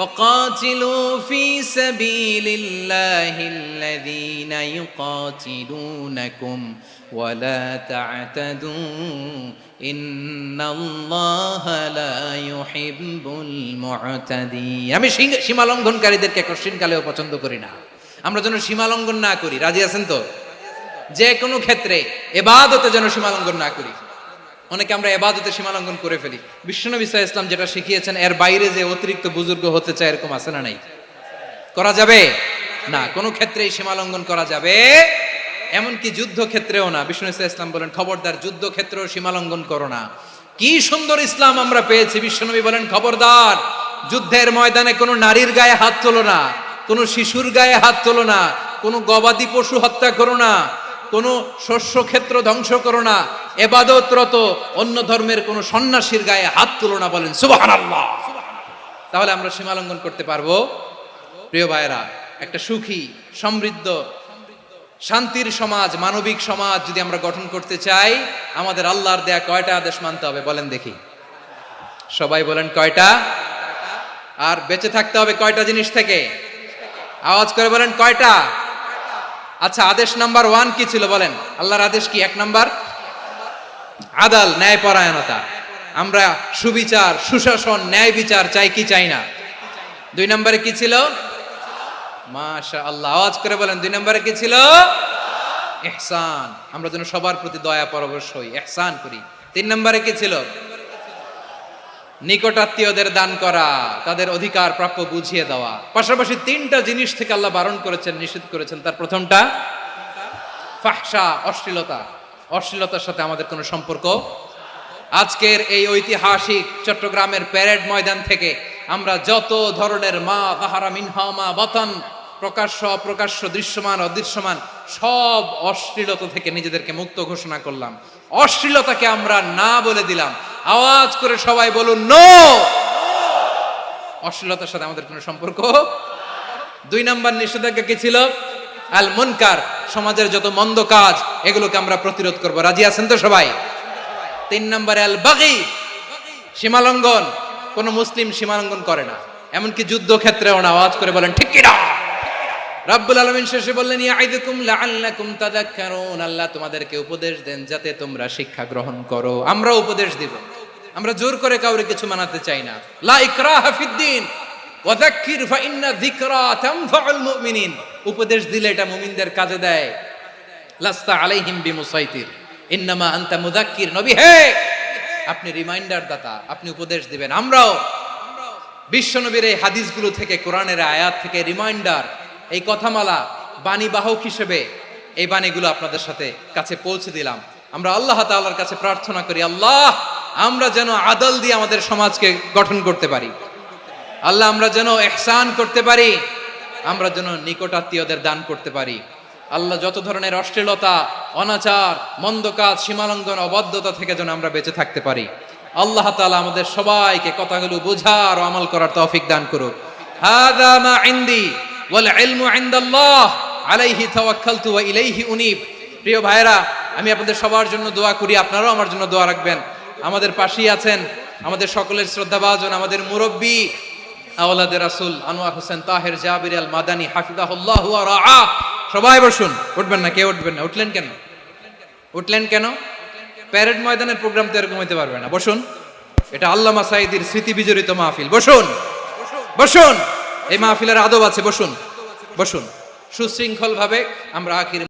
وقاتلوا في سبيل الله الذين يقاتلونكم ولا تعتدوا إن الله لا يحب المعتدين। আমি সীমা লঙ্ঘনকারীদেরকে কোশ্চিনকালেও পছন্দ করি না। আমরা যেন সীমা লঙ্ঘন না করি, রাজি আছেন তো? যে কোনো ক্ষেত্রে ইবাদতে যেন সীমা লঙ্ঘন না করি। অনেকে আমরা ইবাদতে সীমা লঙ্ঘন করে ফেলি। বিশ্বনবী সাল্লাল্লাহু আলাইহি ওয়াসাল্লাম যেটা শিখিয়েছেন এর বাইরে যে অতিরিক্ত বুজুর্গ হতে চায় এরকম আছে না নাই? করা যাবে না, কোনো ক্ষেত্রেই সীমা লঙ্ঘন করা যাবে, এমনকি যুদ্ধ ক্ষেত্রেও না। বিশ্বনবী সাল্লাল্লাহু আলাইহি ওয়াসাল্লাম বলেন খবরদার যুদ্ধ ক্ষেত্রেও সীমা লঙ্ঘন করো না। কি সুন্দর ইসলাম আমরা পেয়েছি। বিশ্বনবী বলেন খবরদার যুদ্ধের ময়দানে কোনো নারীর গায়ে হাত তোলো না, কোনো শিশুর গায়ে হাত তোলো না, কোনো গবাদি পশু হত্যা করো না, কোনো শস্য ক্ষেত্র ধ্বংস করো না, ইবাদতরত অন্য ধর্মের কোনো সন্ন্যাসীর গায়ে হাত তুলো না। বলেন সুবহানাল্লাহ। তাহলে আমরা সীমা লঙ্ঘন করতে পারবো? প্রিয় ভাইরা, একটা সুখী সমৃদ্ধ শান্তির সমাজ, মানবিক সমাজ যদি আমরা গঠন করতে চাই, আমাদের আল্লাহর দেয়া কয়টা আদেশ মানতে হবে বলেন দেখি? সবাই বলেন কয়টা? আর বেঁচে থাকতে হবে কয়টা জিনিস থেকে? আওয়াজ করে বলেন কয়টা? আচ্ছা, আদেশ নাম্বার 1 কি ছিল বলেন? আল্লাহর আদেশ কি? 1 নাম্বার আদাল, ন্যায়পরায়ণতা। আমরা সুবিচার, সুশাসন, ন্যায় বিচার চাই কি চাই না? 2 নম্বরে কি ছিল? মাশাআল্লাহ, আওয়াজ করে বলেন 2 নম্বরে কি ছিল? ইহসান। আমরা যেন সবার প্রতি দয়া পরবশ হই, ইহসান করি। 3 নম্বরে কি ছিল? নিকটাত্মীয়দের দান করা, তাদের অধিকার প্রাপ্য বুঝিয়ে দেওয়া। পাশাপাশি 3টা জিনিস থেকে আল্লাহ বারণ করেছেন, নিষেধ করেছেন। তার প্রথমটা ফাহশা, অশ্লীলতা। অশ্লীলতার সাথে আমাদের কোনো সম্পর্ক। আজকের এই ঐতিহাসিক চট্টগ্রামের প্যারেড ময়দান থেকে আমরা যত ধরনের মা তাহারা মিনহা মা বাতান, প্রকাশ্য অপ্রকাশ্য, দৃশ্যমান অদৃশ্যমান, সব অশ্লীলতা থেকে নিজেদেরকে মুক্ত ঘোষণা করলাম। অশ্লীলতাকে আমরা না বলে দিলাম। আওয়াজ করে সবাই বলুন নো। অশ্লীলতার সাথে আমাদের কোনো সম্পর্ক। 2 নম্বর নিষেধাজ্ঞা কি ছিল? আল মুনকার, সমাজের যত মন্দ কাজ এগুলোকে আমরা প্রতিরোধ করব। রাজি আছেন তো সবাই? 3 নম্বরে আল বাগি, সীমালঙ্ঘন। কোন মুসলিম সীমালঙ্ঘন করে না, এমনকি যুদ্ধ ক্ষেত্রেও না। আওয়াজ করে বলেন ঠিক কি না? রব্বুল আলামিন শেষে বললেন ইয়াইদুকুম লাআল্লাকুম তাযাক্কারুন। আল্লাহ তোমাদেরকে উপদেশ দেন যাতে তোমরা শিক্ষা গ্রহণ করো। আমরা উপদেশ দিব, আমরা জোর করে কাউরে কিছু মানাতে চাই না। লা ইকরাহা ফিদ্দিন ওয়া যাক্কির ফাইন্না যিকরা তানফাউল মুমিনিন। উপদেশ দিলে এটা মুমিনদের কাজে দেয়। লাস্তা আলাইহিম বিমুসাইতির ইন্নামা আনতা মুযাক্কির। নবী হে, আপনি রিমাইন্ডার দাতা, আপনি উপদেশ দিবেন। আমরাও বিশ্বনবীর এই হাদিসগুলো থেকে, কোরআনের আয়াত থেকে রিমাইন্ডার, এই কথামালা, বাণী বাহক হিসেবে এই বাণীগুলো আপনাদের সাথে কাছে পৌঁছে দিলাম। আমরা আল্লাহ তাআলার কাছে প্রার্থনা করি, আল্লাহ আমরা যেন আদল দিয়ে আমাদের সমাজকে গঠন করতে পারি। আল্লাহ আমরা যেন ইহসান করতে পারি, আমরা যেন নিকটাত্মীয়দের দান করতে পারি। আল্লাহ যত ধরনের অশ্লীলতা, অনাচার, মন্দ কাজ, সীমালঙ্ঘন, অবাধ্যতা থেকে যেন আমরা বেঁচে থাকতে পারি। আল্লাহ তাআলা আমাদের সবাইকে কথাগুলো বোঝার ও আমল করার তৌফিক দান করুক। হাযা মা ইনদি ওয়াল ইলমু ইনদাল্লাহ আলাইহি তাওয়াক্কালতু ওয়া ইলাইহি উনীব। প্রিয় ভাইরা, আমি আপনাদের সবার জন্য দোয়া করি, আপনারাও আমার জন্য দোয়া রাখবেন। আমাদের পাশেই আছেন আমাদের সকলের শ্রদ্ধাভাজন, আমাদের মুরব্বী আওলাদে রাসূল আনোয়ার হোসেন তাহের জাবির আল মাদানী হাফিজাহুল্লাহ ওয়া রাআ। সবাই বসুন। উঠবেন না? কেউ উঠবেন না? উঠলেন কেন? উঠলেন কেন? প্যারেড ময়দানের প্রোগ্রাম তো এরকম হইতে পারবে না। বসুন। এটা আল্লামা সাঈদীর স্মৃতি বিজড়িত মাহফিল। বসুন, বসুন। এই মাহফিলের আদব আছে। বসুন, বসুন। সুশৃঙ্খল ভাবে আমরা আখির